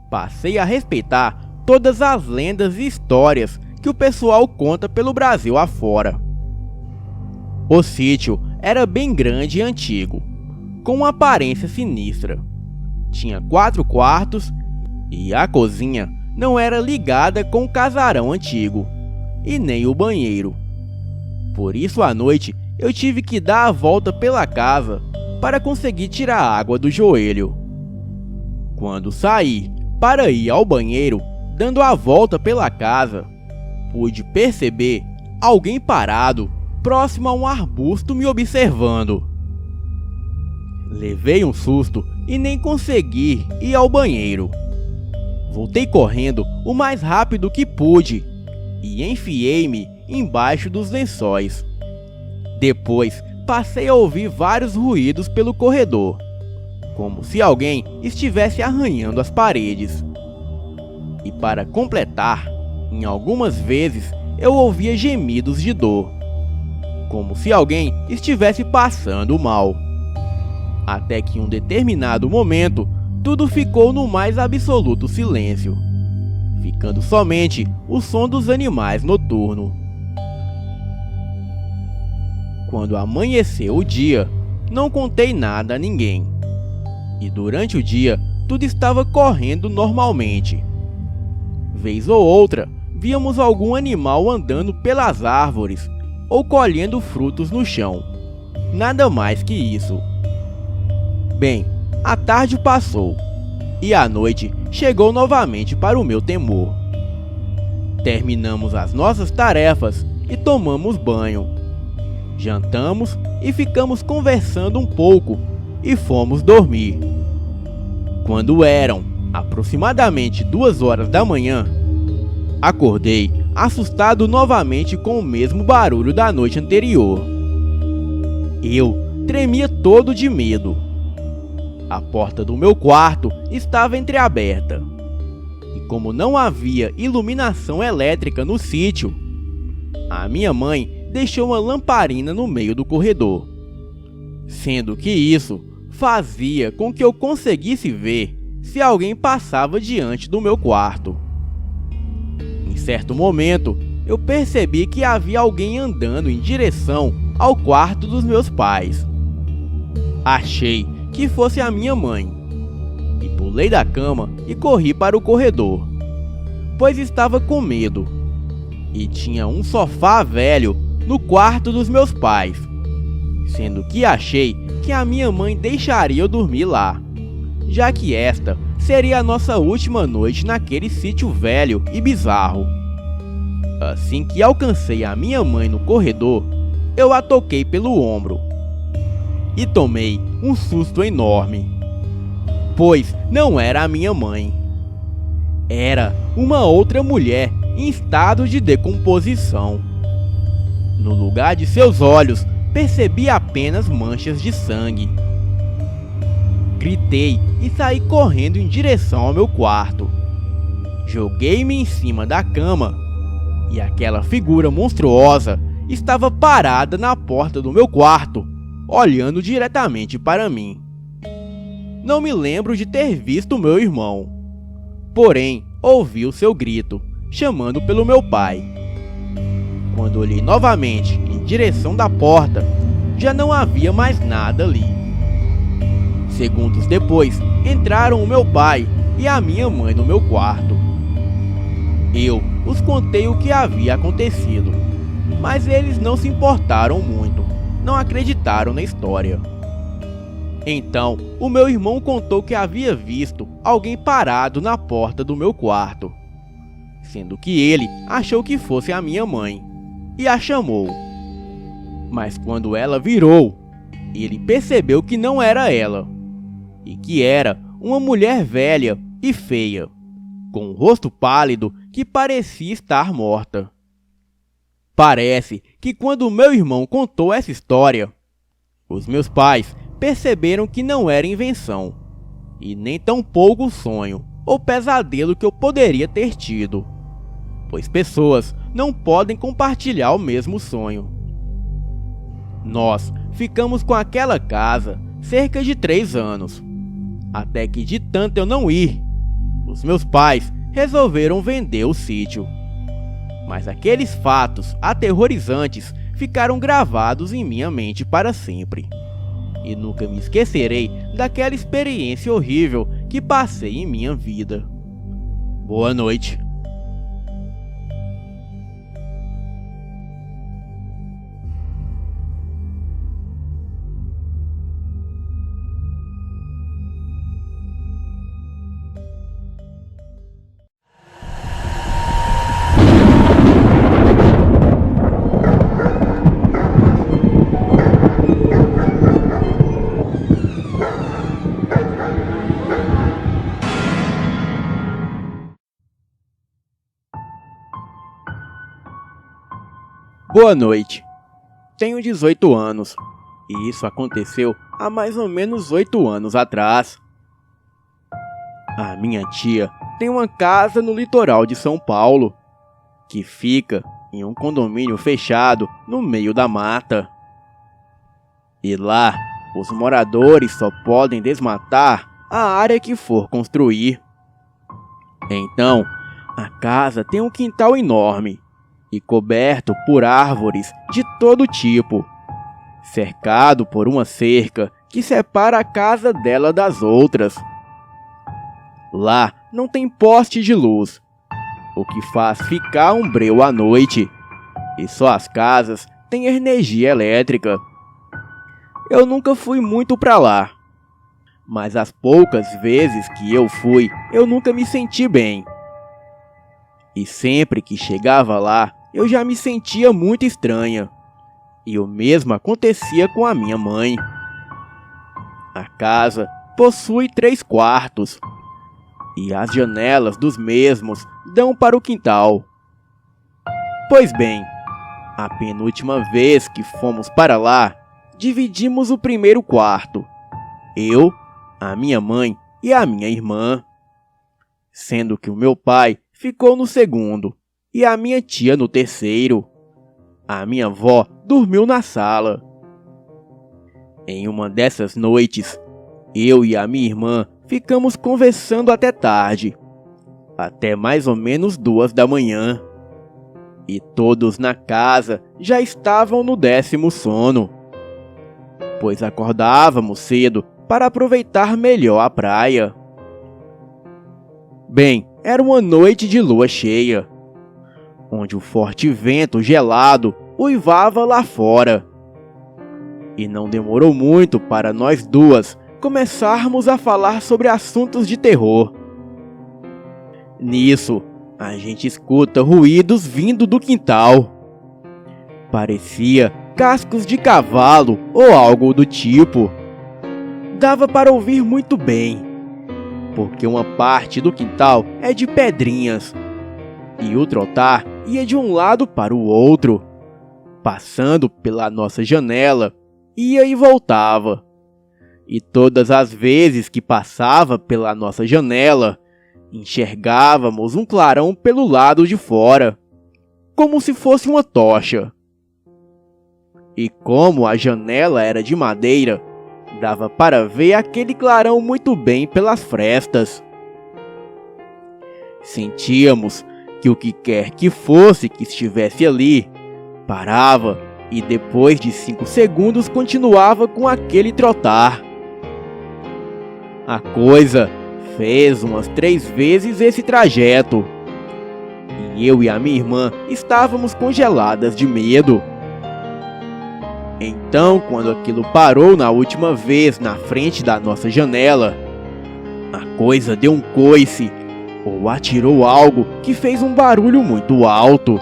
passei a respeitar todas as lendas e histórias que o pessoal conta pelo Brasil afora. O sítio era bem grande e antigo, com uma aparência sinistra. Tinha 4 quartos e a cozinha não era ligada com o casarão antigo, e nem o banheiro. Por isso, à noite, eu tive que dar a volta pela casa para conseguir tirar a água do joelho. Quando saí para ir ao banheiro, dando a volta pela casa, pude perceber alguém parado próximo a um arbusto me observando. Levei um susto e nem consegui ir ao banheiro. Voltei correndo o mais rápido que pude e enfiei-me embaixo dos lençóis. Depois passei a ouvir vários ruídos pelo corredor, como se alguém estivesse arranhando as paredes. E para completar, em algumas vezes eu ouvia gemidos de dor, como se alguém estivesse passando mal. Até que em um determinado momento, tudo ficou no mais absoluto silêncio, ficando somente o som dos animais noturnos. Quando amanheceu o dia, não contei nada a ninguém. E durante o dia, tudo estava correndo normalmente. Vez ou outra, víamos algum animal andando pelas árvores ou colhendo frutos no chão. Nada mais que isso. Bem, a tarde passou e a noite chegou novamente para o meu temor. Terminamos as nossas tarefas e tomamos banho. Jantamos e ficamos conversando um pouco e fomos dormir. Quando eram aproximadamente 2 horas da manhã, acordei assustado novamente com o mesmo barulho da noite anterior. Eu tremia todo de medo. A porta do meu quarto estava entreaberta, e como não havia iluminação elétrica no sítio, a minha mãe deixou uma lamparina no meio do corredor, sendo que isso fazia com que eu conseguisse ver se alguém passava diante do meu quarto. Em certo momento, eu percebi que havia alguém andando em direção ao quarto dos meus pais. Achei que fosse a minha mãe, e pulei da cama e corri para o corredor, pois estava com medo, e tinha um sofá velho no quarto dos meus pais, sendo que achei que a minha mãe deixaria eu dormir lá, já que esta seria a nossa última noite naquele sítio velho e bizarro. Assim que alcancei a minha mãe no corredor, eu a toquei pelo ombro. e tomei um susto enorme, pois não era a minha mãe. Era uma outra mulher em estado de decomposição. No lugar de seus olhos, percebi apenas manchas de sangue. Gritei e saí correndo em direção ao meu quarto. Joguei-me em cima da cama e aquela figura monstruosa estava parada na porta do meu quarto, olhando diretamente para mim. Não me lembro de ter visto meu irmão, porém ouvi o seu grito, chamando pelo meu pai. Quando olhei novamente em direção da porta, já não havia mais nada ali. Segundos depois, entraram o meu pai e a minha mãe no meu quarto. Eu os contei o que havia acontecido, mas eles não se importaram muito, não acreditaram na história. Então, o meu irmão contou que havia visto alguém parado na porta do meu quarto, sendo que ele achou que fosse a minha mãe e a chamou. Mas quando ela virou, ele percebeu que não era ela, e que era uma mulher velha e feia, com um rosto pálido que parecia estar morta. Parece que quando meu irmão contou essa história, os meus pais perceberam que não era invenção, e nem tampouco sonho ou pesadelo que eu poderia ter tido, pois pessoas não podem compartilhar o mesmo sonho. Nós ficamos com aquela casa cerca de 3 anos, até que de tanto eu não ir, os meus pais resolveram vender o sítio. Mas aqueles fatos aterrorizantes ficaram gravados em minha mente para sempre. E nunca me esquecerei daquela experiência horrível que passei em minha vida. Boa noite. Boa noite. Tenho 18 anos, e isso aconteceu há mais ou menos 8 anos atrás. A minha tia tem uma casa no litoral de São Paulo, que fica em um condomínio fechado no meio da mata. E lá, os moradores só podem desmatar a área que for construir. Então, a casa tem um quintal enorme e coberto por árvores de todo tipo, cercado por uma cerca que separa a casa dela das outras. Lá não tem poste de luz, o que faz ficar um breu à noite, e só as casas têm energia elétrica. Eu nunca fui muito pra lá, mas as poucas vezes que eu fui, eu nunca me senti bem. E sempre que chegava lá, eu já me sentia muito estranha, e o mesmo acontecia com a minha mãe. A casa possui 3 quartos, e as janelas dos mesmos dão para o quintal. Pois bem, a penúltima vez que fomos para lá, dividimos o primeiro quarto, eu, a minha mãe e a minha irmã, sendo que o meu pai ficou no segundo e a minha tia no terceiro. A minha avó dormiu na sala. Em uma dessas noites, eu e a minha irmã ficamos conversando até tarde, até mais ou menos 2 da manhã. E todos na casa já estavam no 10º sono, pois acordávamos cedo para aproveitar melhor a praia. Bem, era uma noite de lua cheia, onde o forte vento gelado uivava lá fora. E não demorou muito para nós duas começarmos a falar sobre assuntos de terror. Nisso, a gente escuta ruídos vindo do quintal. Parecia cascos de cavalo ou algo do tipo. Dava para ouvir muito bem, porque uma parte do quintal é de pedrinhas, e o trotar ia de um lado para o outro, passando pela nossa janela, ia e voltava. E todas as vezes que passava pela nossa janela, enxergávamos um clarão pelo lado de fora, como se fosse uma tocha. E como a janela era de madeira, dava para ver aquele clarão muito bem pelas frestas. Sentíamos que o que quer que fosse que estivesse ali, parava e depois de 5 segundos continuava com aquele trotar. A coisa fez umas 3 vezes esse trajeto, e eu e a minha irmã estávamos congeladas de medo. Então, quando aquilo parou na última vez na frente da nossa janela, a coisa deu um coice ou atirou algo que fez um barulho muito alto,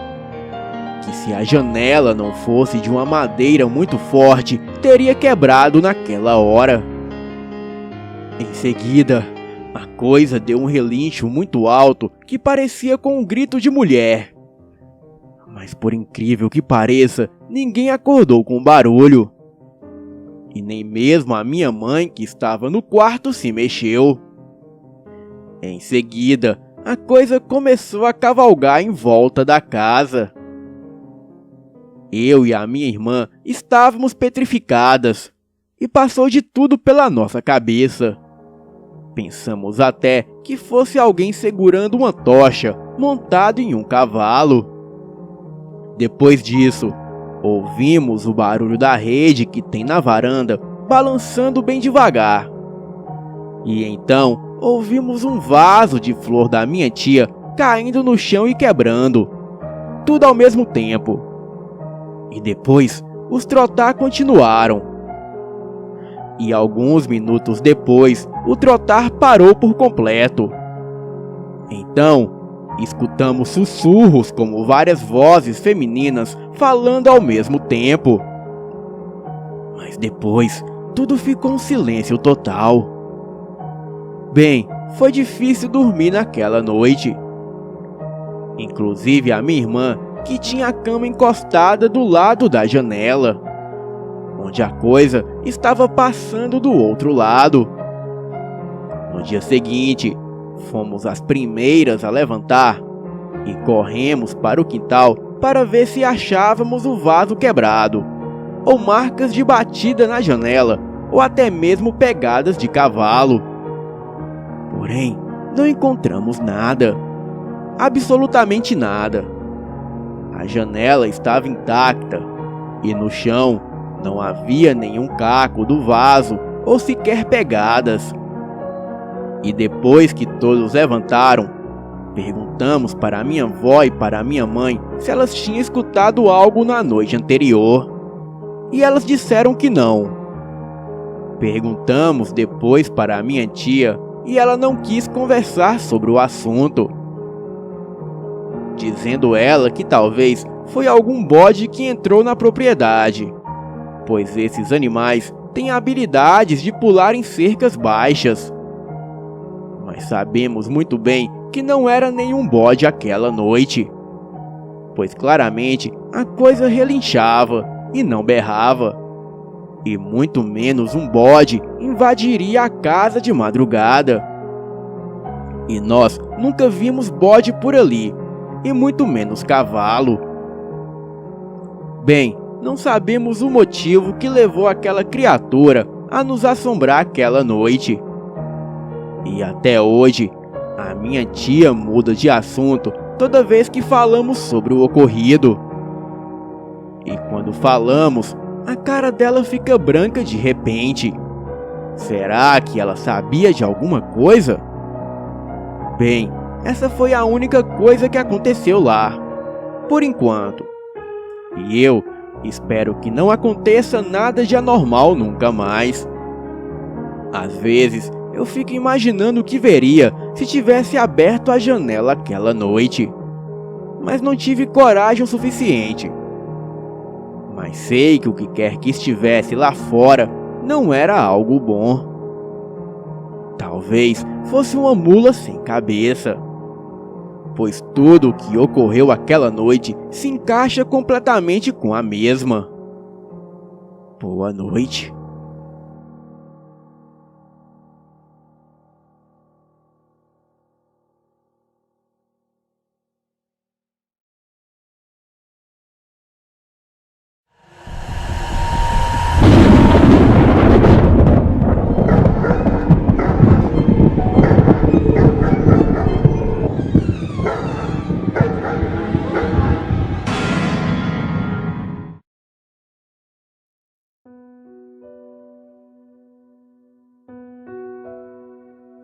que se a janela não fosse de uma madeira muito forte, teria quebrado naquela hora. Em seguida, a coisa deu um relincho muito alto que parecia com um grito de mulher. Mas por incrível que pareça, ninguém acordou com o barulho. E nem mesmo a minha mãe, que estava no quarto, se mexeu. Em seguida, a coisa começou a cavalgar em volta da casa. Eu e a minha irmã estávamos petrificadas, e passou de tudo pela nossa cabeça. Pensamos até que fosse alguém segurando uma tocha, montado em um cavalo. Depois disso, ouvimos o barulho da rede que tem na varanda, balançando bem devagar. E então, ouvimos um vaso de flor da minha tia caindo no chão e quebrando. Tudo ao mesmo tempo. E depois, os trotar continuaram. E alguns minutos depois, o trotar parou por completo. Então, escutamos sussurros como várias vozes femininas falando ao mesmo tempo. Mas depois, tudo ficou um silêncio total. Bem, foi difícil dormir naquela noite. Inclusive a minha irmã, que tinha a cama encostada do lado da janela, onde a coisa estava passando do outro lado. No dia seguinte, fomos as primeiras a levantar e corremos para o quintal para ver se achávamos o vaso quebrado, ou marcas de batida na janela, ou até mesmo pegadas de cavalo. Porém, não encontramos nada. Absolutamente nada. A janela estava intacta e no chão não havia nenhum caco do vaso ou sequer pegadas. E depois que todos levantaram, perguntamos para a minha avó e para a minha mãe se elas tinham escutado algo na noite anterior. E elas disseram que não. Perguntamos depois para a minha tia e ela não quis conversar sobre o assunto, dizendo ela que talvez foi algum bode que entrou na propriedade, pois esses animais têm habilidades de pular em cercas baixas. Mas sabemos muito bem que não era nenhum bode aquela noite, pois claramente a coisa relinchava e não berrava, e muito menos um bode invadiria a casa de madrugada. E nós nunca vimos bode por ali, e muito menos cavalo. Bem, não sabemos o motivo que levou aquela criatura a nos assombrar aquela noite. E até hoje, a minha tia muda de assunto toda vez que falamos sobre o ocorrido. E quando falamos, a cara dela fica branca de repente. Será que ela sabia de alguma coisa? Bem, essa foi a única coisa que aconteceu lá, por enquanto. E eu espero que não aconteça nada de anormal nunca mais. Às vezes, eu fico imaginando o que veria se tivesse aberto a janela aquela noite. Mas não tive coragem o suficiente. Mas mas sei que o que quer que estivesse lá fora não era algo bom. Talvez fosse uma mula sem cabeça, pois tudo o que ocorreu aquela noite se encaixa completamente com a mesma. Boa noite.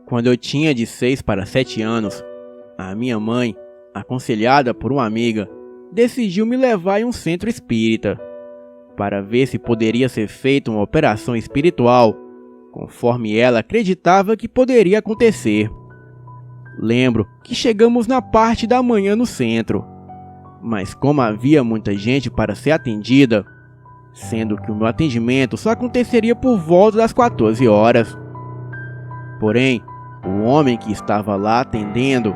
Quando eu tinha de 6 para 7 anos, a minha mãe, aconselhada por uma amiga, decidiu me levar em um centro espírita para ver se poderia ser feita uma operação espiritual, conforme ela acreditava que poderia acontecer. Lembro que chegamos na parte da manhã no centro, mas como havia muita gente para ser atendida, sendo que o meu atendimento só aconteceria por volta das 14 horas. Porém, o homem que estava lá atendendo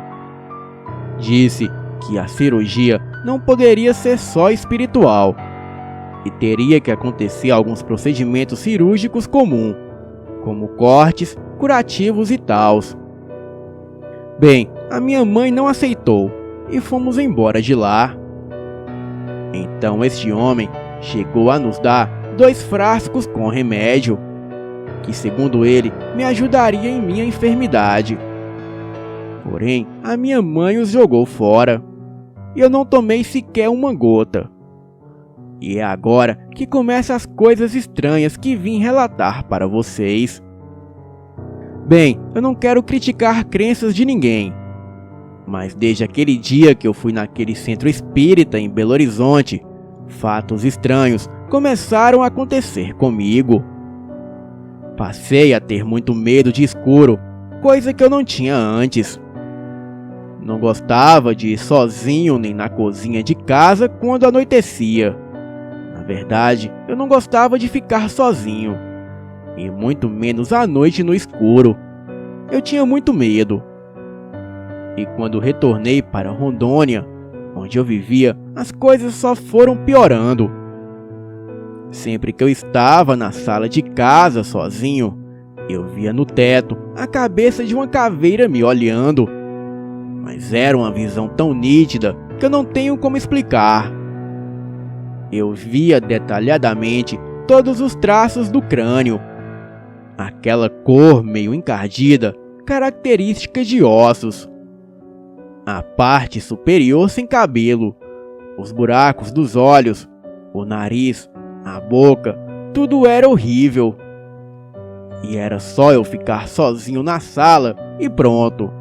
disse que a cirurgia não poderia ser só espiritual e teria que acontecer alguns procedimentos cirúrgicos comuns, como cortes, curativos e tals. Bem, a minha mãe não aceitou e fomos embora de lá. Então este homem chegou a nos dar 2 frascos com remédio, que segundo ele me ajudaria em minha enfermidade. Porém, a minha mãe os jogou fora e eu não tomei sequer uma gota. E é agora que começam as coisas estranhas que vim relatar para vocês. Bem, eu não quero criticar crenças de ninguém, mas desde aquele dia que eu fui naquele centro espírita em Belo Horizonte, fatos estranhos começaram a acontecer comigo. Passei a ter muito medo de escuro, coisa que eu não tinha antes. Não gostava de ir sozinho nem na cozinha de casa quando anoitecia. Na verdade, eu não gostava de ficar sozinho, e muito menos à noite no escuro. Eu tinha muito medo. E quando retornei para Rondônia, onde eu vivia, as coisas só foram piorando. Sempre que eu estava na sala de casa sozinho, eu via no teto a cabeça de uma caveira me olhando. Mas era uma visão tão nítida que eu não tenho como explicar. Eu via detalhadamente todos os traços do crânio. Aquela cor meio encardida, característica de ossos. A parte superior sem cabelo, os buracos dos olhos, o nariz, a boca, tudo era horrível. E era só eu ficar sozinho na sala e pronto.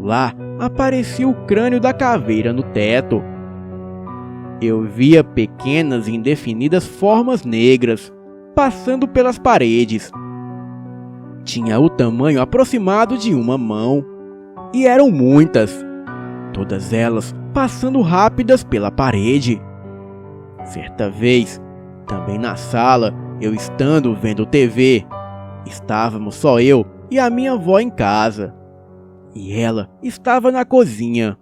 Lá aparecia o crânio da caveira no teto. Eu via pequenas e indefinidas formas negras passando pelas paredes. Tinha o tamanho aproximado de uma mão, e eram muitas, todas elas passando rápidas pela parede. Certa vez, também na sala, eu estando vendo TV, estávamos só eu e a minha avó em casa, e ela estava na cozinha.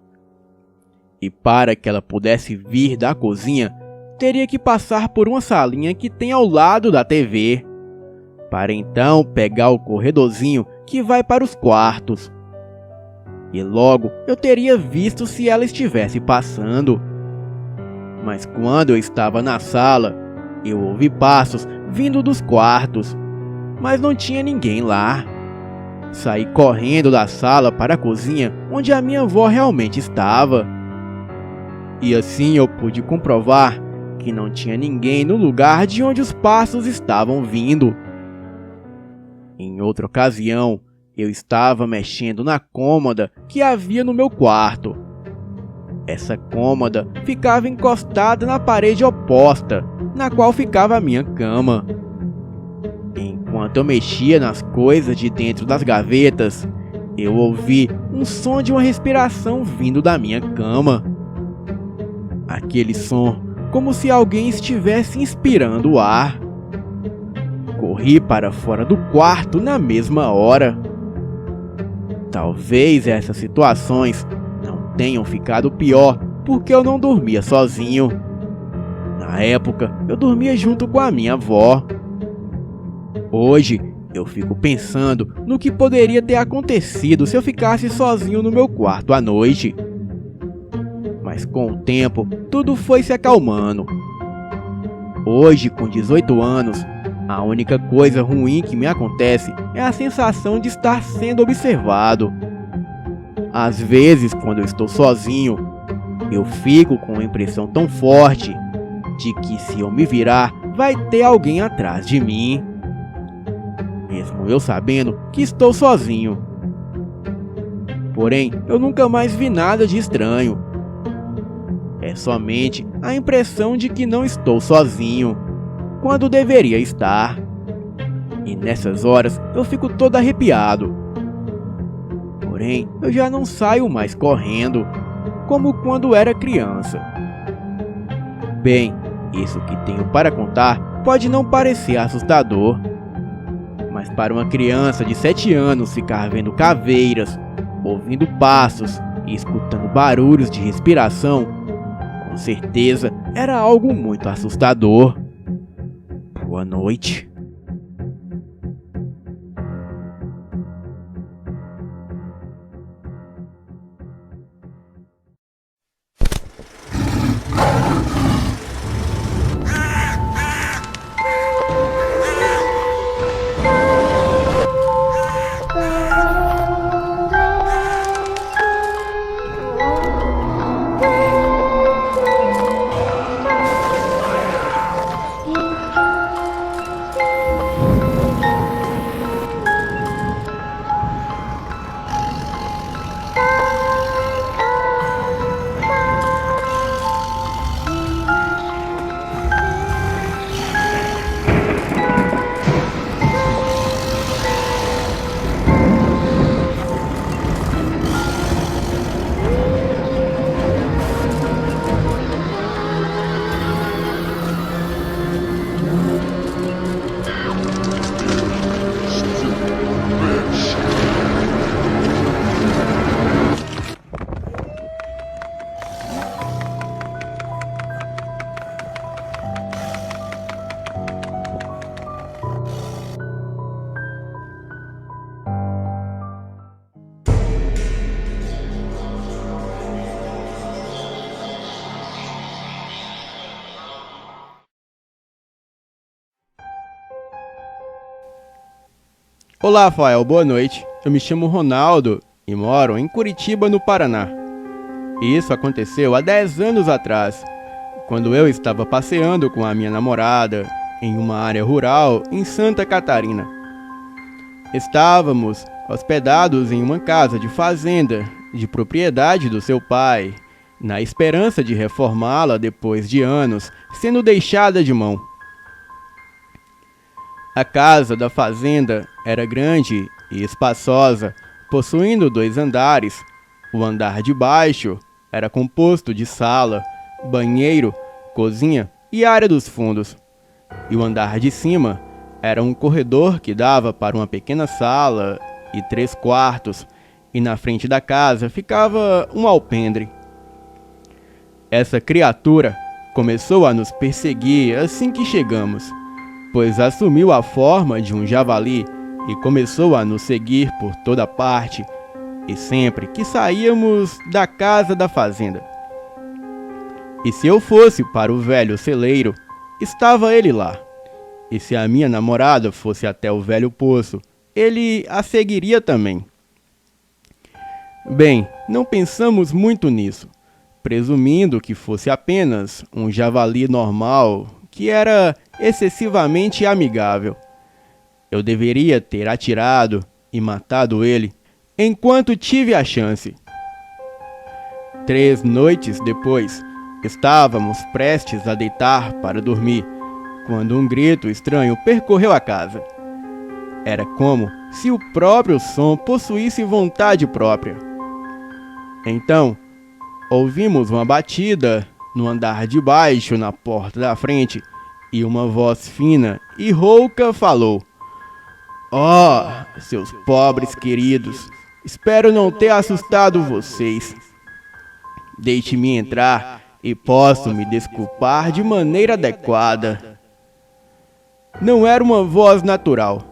E para que ela pudesse vir da cozinha, teria que passar por uma salinha que tem ao lado da TV, para então pegar o corredorzinho que vai para os quartos. E logo eu teria visto se ela estivesse passando. Mas quando eu estava na sala, eu ouvi passos vindo dos quartos, mas não tinha ninguém lá. Saí correndo da sala para a cozinha, onde a minha avó realmente estava. E assim eu pude comprovar que não tinha ninguém no lugar de onde os passos estavam vindo. Em outra ocasião, eu estava mexendo na cômoda que havia no meu quarto. Essa cômoda ficava encostada na parede oposta, na qual ficava a minha cama. Enquanto eu mexia nas coisas de dentro das gavetas, eu ouvi um som de uma respiração vindo da minha cama. Aquele som como se alguém estivesse inspirando o ar. Corri para fora do quarto na mesma hora. Talvez essas situações não tenham ficado pior porque eu não dormia sozinho. Na época, eu dormia junto com a minha avó. Hoje, eu fico pensando no que poderia ter acontecido se eu ficasse sozinho no meu quarto à noite. Mas com o tempo, tudo foi se acalmando. Hoje, com 18 anos, a única coisa ruim que me acontece é a sensação de estar sendo observado. Às vezes, quando eu estou sozinho, eu fico com uma impressão tão forte de que se eu me virar, vai ter alguém atrás de mim. Mesmo eu sabendo que estou sozinho. Porém, eu nunca mais vi nada de estranho. É somente a impressão de que não estou sozinho, quando deveria estar. E nessas horas eu fico todo arrepiado. Porém, eu já não saio mais correndo, como quando era criança. Bem, isso que tenho para contar pode não parecer assustador, mas para uma criança de 7 anos ficar vendo caveiras, ouvindo passos e escutando barulhos de respiração, com certeza era algo muito assustador. Boa noite. Olá, Rafael, boa noite. Eu me chamo Ronaldo e moro em Curitiba, no Paraná. Isso aconteceu há 10 anos atrás, quando eu estava passeando com a minha namorada em uma área rural em Santa Catarina. Estávamos hospedados em uma casa de fazenda, de propriedade do seu pai, na esperança de reformá-la depois de anos sendo deixada de mão. A casa da fazenda era grande e espaçosa, possuindo 2 andares. O andar de baixo era composto de sala, banheiro, cozinha e área dos fundos. E o andar de cima era um corredor que dava para uma pequena sala e 3 quartos, e na frente da casa ficava um alpendre. Essa criatura começou a nos perseguir assim que chegamos, pois assumiu a forma de um javali e começou a nos seguir por toda parte, e sempre que saíamos da casa da fazenda. E se eu fosse para o velho celeiro, estava ele lá. E se a minha namorada fosse até o velho poço, ele a seguiria também. Bem, não pensamos muito nisso, presumindo que fosse apenas um javali normal, que era excessivamente amigável. Eu deveria ter atirado e matado ele enquanto tive a chance. 3 noites depois, estávamos prestes a deitar para dormir, quando um grito estranho percorreu a casa. Era como se o próprio som possuísse vontade própria. Então, ouvimos uma batida no andar de baixo, na porta da frente, e uma voz fina e rouca falou: "Oh, seus pobres queridos, espero não ter assustado vocês. Deixe-me entrar e posso me desculpar de maneira adequada." Não era uma voz natural.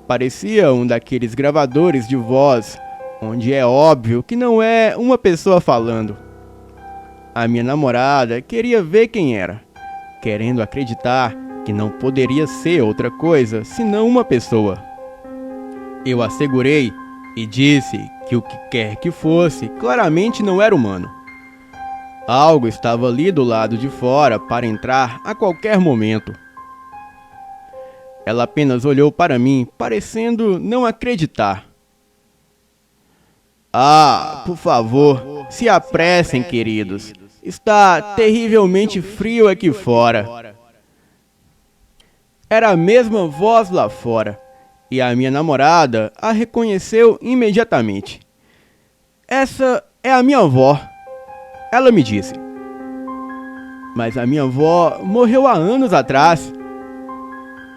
Parecia um daqueles gravadores de voz, onde é óbvio que não é uma pessoa falando. A minha namorada queria ver quem era, querendo acreditar que não poderia ser outra coisa senão uma pessoa. Eu a segurei e disse que o que quer que fosse claramente não era humano. Algo estava ali do lado de fora para entrar a qualquer momento. Ela apenas olhou para mim, parecendo não acreditar. "Ah, por favor, se apressem, queridos. Está terrivelmente frio aqui fora." Era a mesma voz lá fora, e a minha namorada a reconheceu imediatamente. "Essa é a minha avó", ela me disse. "Mas a minha avó morreu há anos atrás."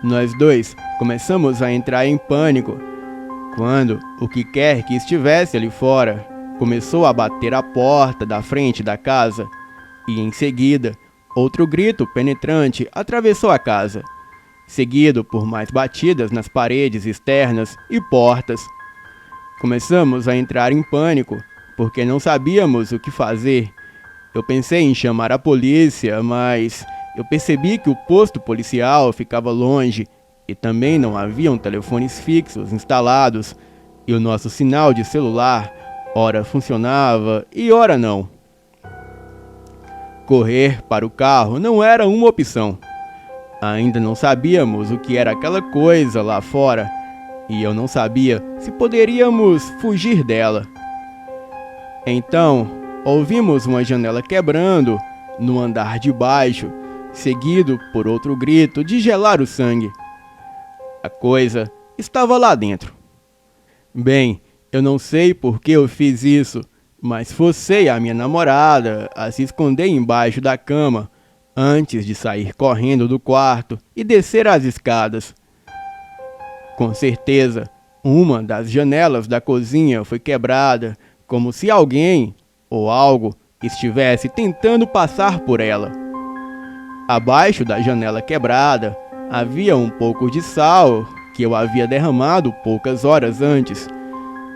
Nós dois começamos a entrar em pânico quando o que quer que estivesse ali fora começou a bater a porta da frente da casa e, em seguida, outro grito penetrante atravessou a casa, seguido por mais batidas nas paredes externas e portas. Começamos a entrar em pânico porque não sabíamos o que fazer. Eu pensei em chamar a polícia, mas eu percebi que o posto policial ficava longe e também não haviam telefones fixos instalados, e o nosso sinal de celular ora funcionava e ora não. Correr para o carro não era uma opção. Ainda não sabíamos o que era aquela coisa lá fora, e eu não sabia se poderíamos fugir dela. Então, ouvimos uma janela quebrando no andar de baixo, seguido por outro grito de gelar o sangue. A coisa estava lá dentro. Bem, eu não sei por que eu fiz isso, mas forcei a minha namorada a se esconder embaixo da cama antes de sair correndo do quarto e descer as escadas. Com certeza, uma das janelas da cozinha foi quebrada, como se alguém ou algo estivesse tentando passar por ela. Abaixo da janela quebrada havia um pouco de sal que eu havia derramado poucas horas antes,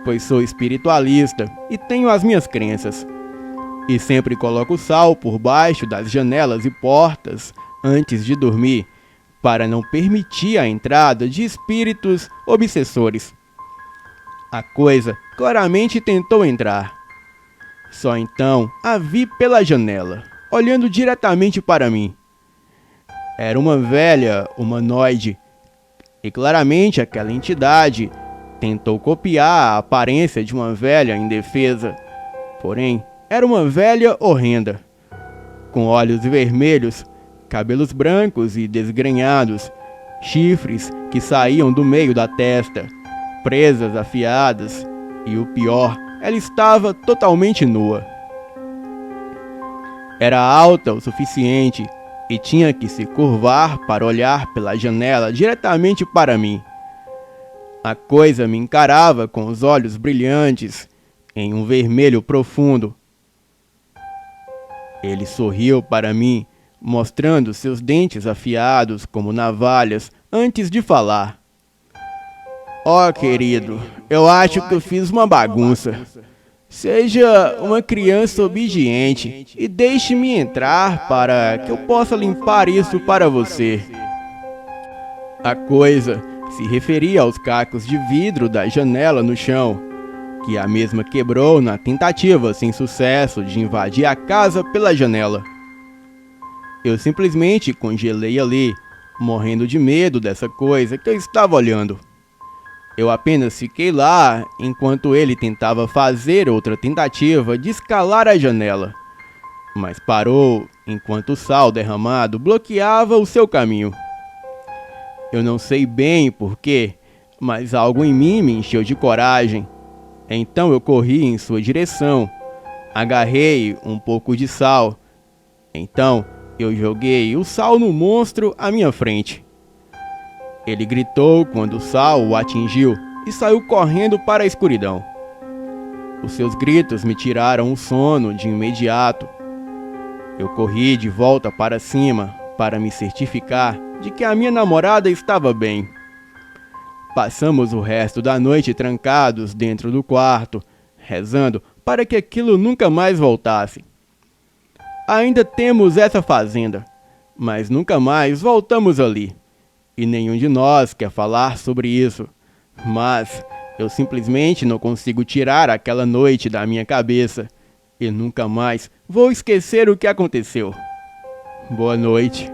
pois sou espiritualista e tenho as minhas crenças. E sempre coloco sal por baixo das janelas e portas antes de dormir, para não permitir a entrada de espíritos obsessores. A coisa claramente tentou entrar. Só então a vi pela janela, olhando diretamente para mim. Era uma velha humanoide, e claramente aquela entidade tentou copiar a aparência de uma velha indefesa. Porém, era uma velha horrenda, com olhos vermelhos, cabelos brancos e desgrenhados, chifres que saíam do meio da testa, presas afiadas, e o pior, ela estava totalmente nua. Era alta o suficiente e tinha que se curvar para olhar pela janela diretamente para mim. A coisa me encarava com os olhos brilhantes, em um vermelho profundo. Ele sorriu para mim, mostrando seus dentes afiados como navalhas antes de falar. "Ó, querido, eu acho que eu fiz uma bagunça. Seja uma criança obediente e deixe-me entrar para que eu possa limpar isso para você." A coisa se referia aos cacos de vidro da janela no chão, que a mesma quebrou na tentativa sem sucesso de invadir a casa pela janela. Eu simplesmente congelei ali, morrendo de medo dessa coisa que eu estava olhando. Eu apenas fiquei lá enquanto ele tentava fazer outra tentativa de escalar a janela, mas parou enquanto o sal derramado bloqueava o seu caminho. Eu não sei bem porquê, mas algo em mim me encheu de coragem. Então eu corri em sua direção, agarrei um pouco de sal Então eu joguei o sal no monstro à minha frente. Ele gritou quando o sal o atingiu e saiu correndo para a escuridão. Os seus gritos me tiraram o sono de imediato. Eu corri de volta para cima para me certificar de que a minha namorada estava bem. Passamos o resto da noite trancados dentro do quarto, rezando para que aquilo nunca mais voltasse. Ainda temos essa fazenda, mas nunca mais voltamos ali. E nenhum de nós quer falar sobre isso. Mas eu simplesmente não consigo tirar aquela noite da minha cabeça. E nunca mais vou esquecer o que aconteceu. Boa noite.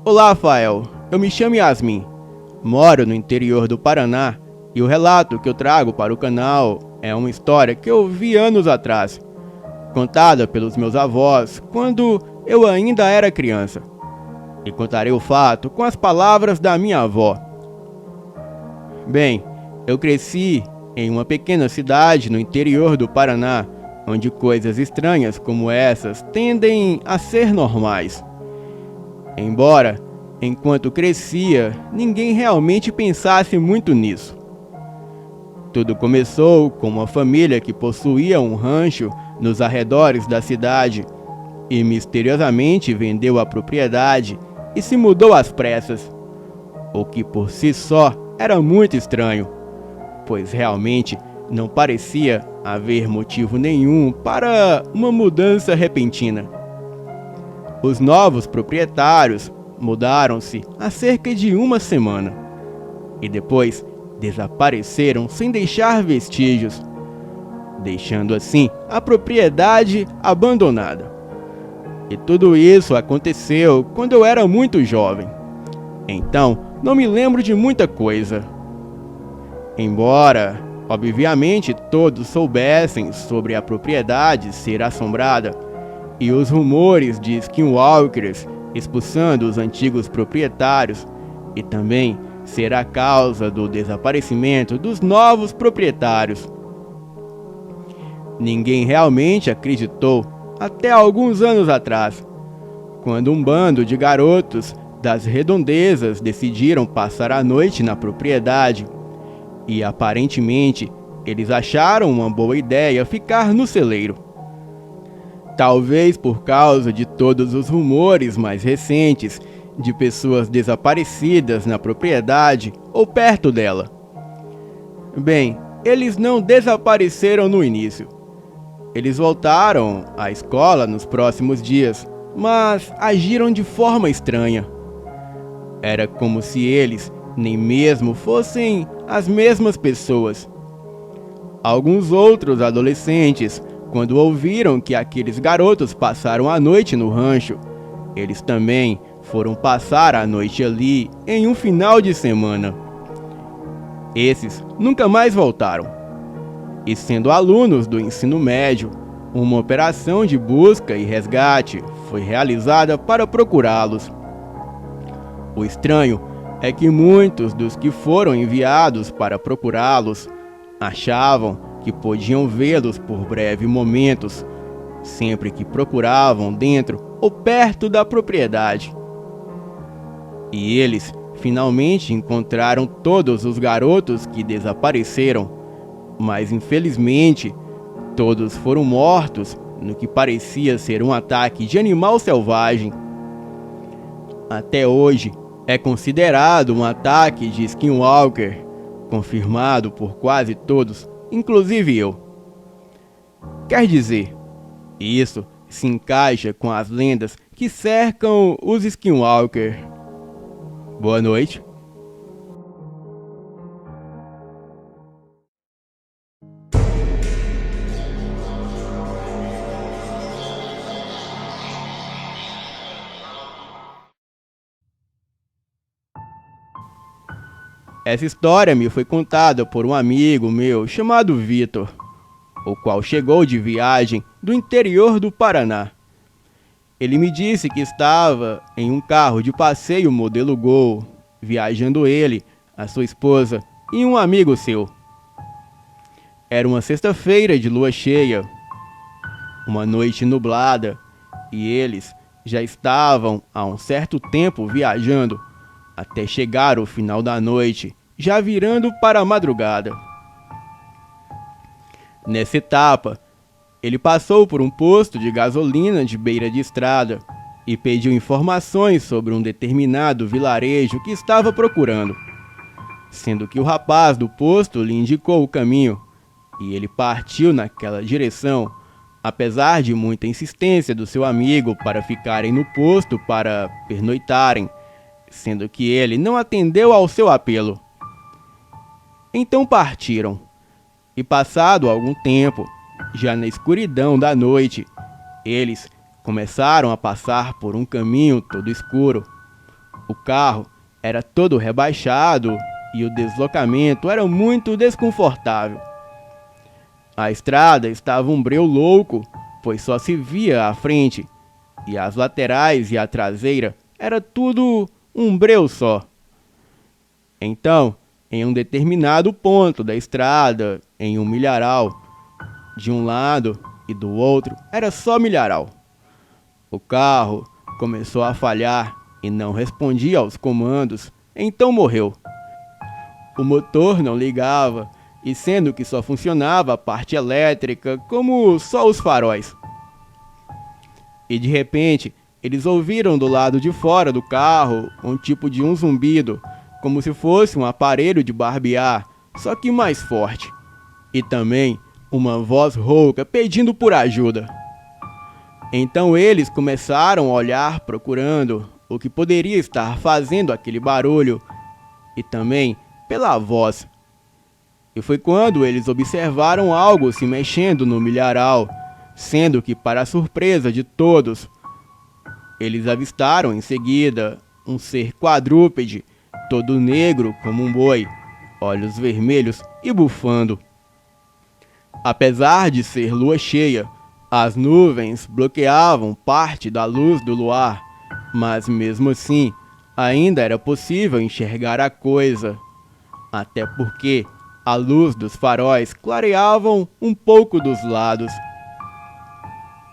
Olá, Rafael. Eu me chamo Yasmin. Moro no interior do Paraná e o relato que eu trago para o canal é uma história que eu vi anos atrás, contada pelos meus avós quando eu ainda era criança. E contarei o fato com as palavras da minha avó. Bem, eu cresci em uma pequena cidade no interior do Paraná, onde coisas estranhas como essas tendem a ser normais. Embora, enquanto crescia, ninguém realmente pensasse muito nisso. Tudo começou com uma família que possuía um rancho nos arredores da cidade e misteriosamente vendeu a propriedade e se mudou às pressas, o que por si só era muito estranho, pois realmente não parecia haver motivo nenhum para uma mudança repentina. Os novos proprietários mudaram-se há cerca de uma semana e depois desapareceram sem deixar vestígios, deixando assim a propriedade abandonada. E tudo isso aconteceu quando eu era muito jovem, então não me lembro de muita coisa. Embora, obviamente, todos soubessem sobre a propriedade ser assombrada e os rumores de skinwalkers expulsando os antigos proprietários, e também ser a causa do desaparecimento dos novos proprietários. Ninguém realmente acreditou até alguns anos atrás, quando um bando de garotos das redondezas decidiram passar a noite na propriedade e aparentemente eles acharam uma boa ideia ficar no celeiro. Talvez por causa de todos os rumores mais recentes de pessoas desaparecidas na propriedade ou perto dela. Bem, eles não desapareceram no início. Eles voltaram à escola nos próximos dias, mas agiram de forma estranha. Era como se eles nem mesmo fossem as mesmas pessoas. Alguns outros adolescentes, quando ouviram que aqueles garotos passaram a noite no rancho, eles também foram passar a noite ali em um final de semana. Esses nunca mais voltaram. E sendo alunos do ensino médio, uma operação de busca e resgate foi realizada para procurá-los. O estranho é que muitos dos que foram enviados para procurá-los achavam que podiam vê-los por breves momentos, sempre que procuravam dentro ou perto da propriedade. E eles finalmente encontraram todos os garotos que desapareceram, mas infelizmente todos foram mortos no que parecia ser um ataque de animal selvagem. Até hoje é considerado um ataque de skinwalker, confirmado por quase todos, inclusive eu. Quer dizer, isso se encaixa com as lendas que cercam os skinwalker. Boa noite. Essa história me foi contada por um amigo meu chamado Vitor. o qual chegou de viagem do interior do Paraná. Ele me disse que estava em um carro de passeio modelo Gol, viajando ele, a sua esposa e um amigo seu. Era uma sexta-feira de lua cheia, uma noite nublada, e eles já estavam há um certo tempo viajando, até chegar o final da noite, já virando para a madrugada. Nessa etapa, ele passou por um posto de gasolina de beira de estrada e pediu informações sobre um determinado vilarejo que estava procurando, sendo que o rapaz do posto lhe indicou o caminho, e ele partiu naquela direção, apesar de muita insistência do seu amigo para ficarem no posto para pernoitarem, sendo que ele não atendeu ao seu apelo. Então partiram, e passado algum tempo, já na escuridão da noite, eles começaram a passar por um caminho todo escuro. O carro era todo rebaixado e o deslocamento era muito desconfortável. A estrada estava um breu louco, pois só se via a frente, e as laterais e a traseira era tudo um breu só. Então, em um determinado ponto da estrada, em um milharal, de um lado e do outro era só milharal. O carro começou a falhar e não respondia aos comandos, então morreu. O motor não ligava, e sendo que só funcionava a parte elétrica, como só os faróis. E de repente, eles ouviram do lado de fora do carro um tipo de um zumbido, como se fosse um aparelho de barbear, só que mais forte. E também uma voz rouca pedindo por ajuda. Então eles começaram a olhar procurando o que poderia estar fazendo aquele barulho, e também pela voz. E foi quando eles observaram algo se mexendo no milharal, sendo que, para a surpresa de todos, eles avistaram em seguida um ser quadrúpede, todo negro como um boi, olhos vermelhos e bufando. Apesar de ser lua cheia, as nuvens bloqueavam parte da luz do luar, mas mesmo assim, ainda era possível enxergar a coisa, até porque a luz dos faróis clareavam um pouco dos lados.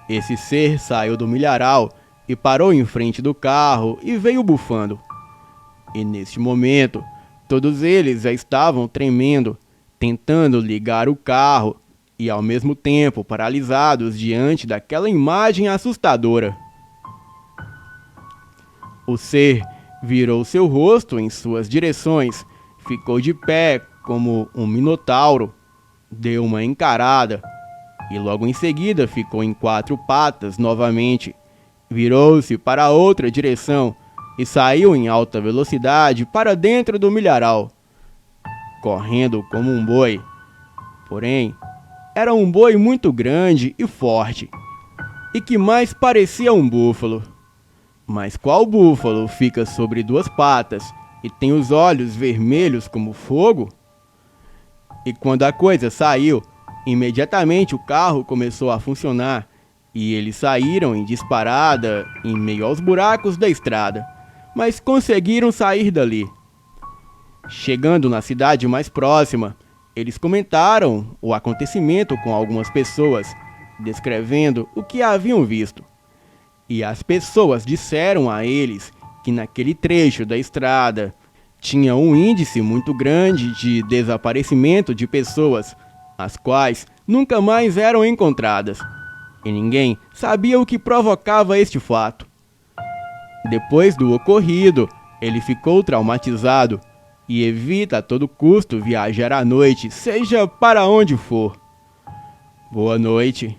Esse ser saiu do milharal e parou em frente do carro e veio bufando. E neste momento, todos eles já estavam tremendo, tentando ligar o carro e ao mesmo tempo paralisados diante daquela imagem assustadora. O ser virou seu rosto em suas direções, ficou de pé como um minotauro, deu uma encarada e logo em seguida ficou em 4 patas novamente, virou-se para outra direção e saiu em alta velocidade para dentro do milharal, correndo como um boi. Porém, era um boi muito grande e forte, e que mais parecia um búfalo. Mas qual búfalo fica sobre 2 patas e tem os olhos vermelhos como fogo? E quando a coisa saiu, imediatamente o carro começou a funcionar e eles saíram em disparada em meio aos buracos da estrada, mas conseguiram sair dali. Chegando na cidade mais próxima, eles comentaram o acontecimento com algumas pessoas, descrevendo o que haviam visto. E as pessoas disseram a eles que naquele trecho da estrada tinha um índice muito grande de desaparecimento de pessoas, as quais nunca mais eram encontradas, e ninguém sabia o que provocava este fato. Depois do ocorrido, ele ficou traumatizado e evita a todo custo viajar à noite, seja para onde for. Boa noite.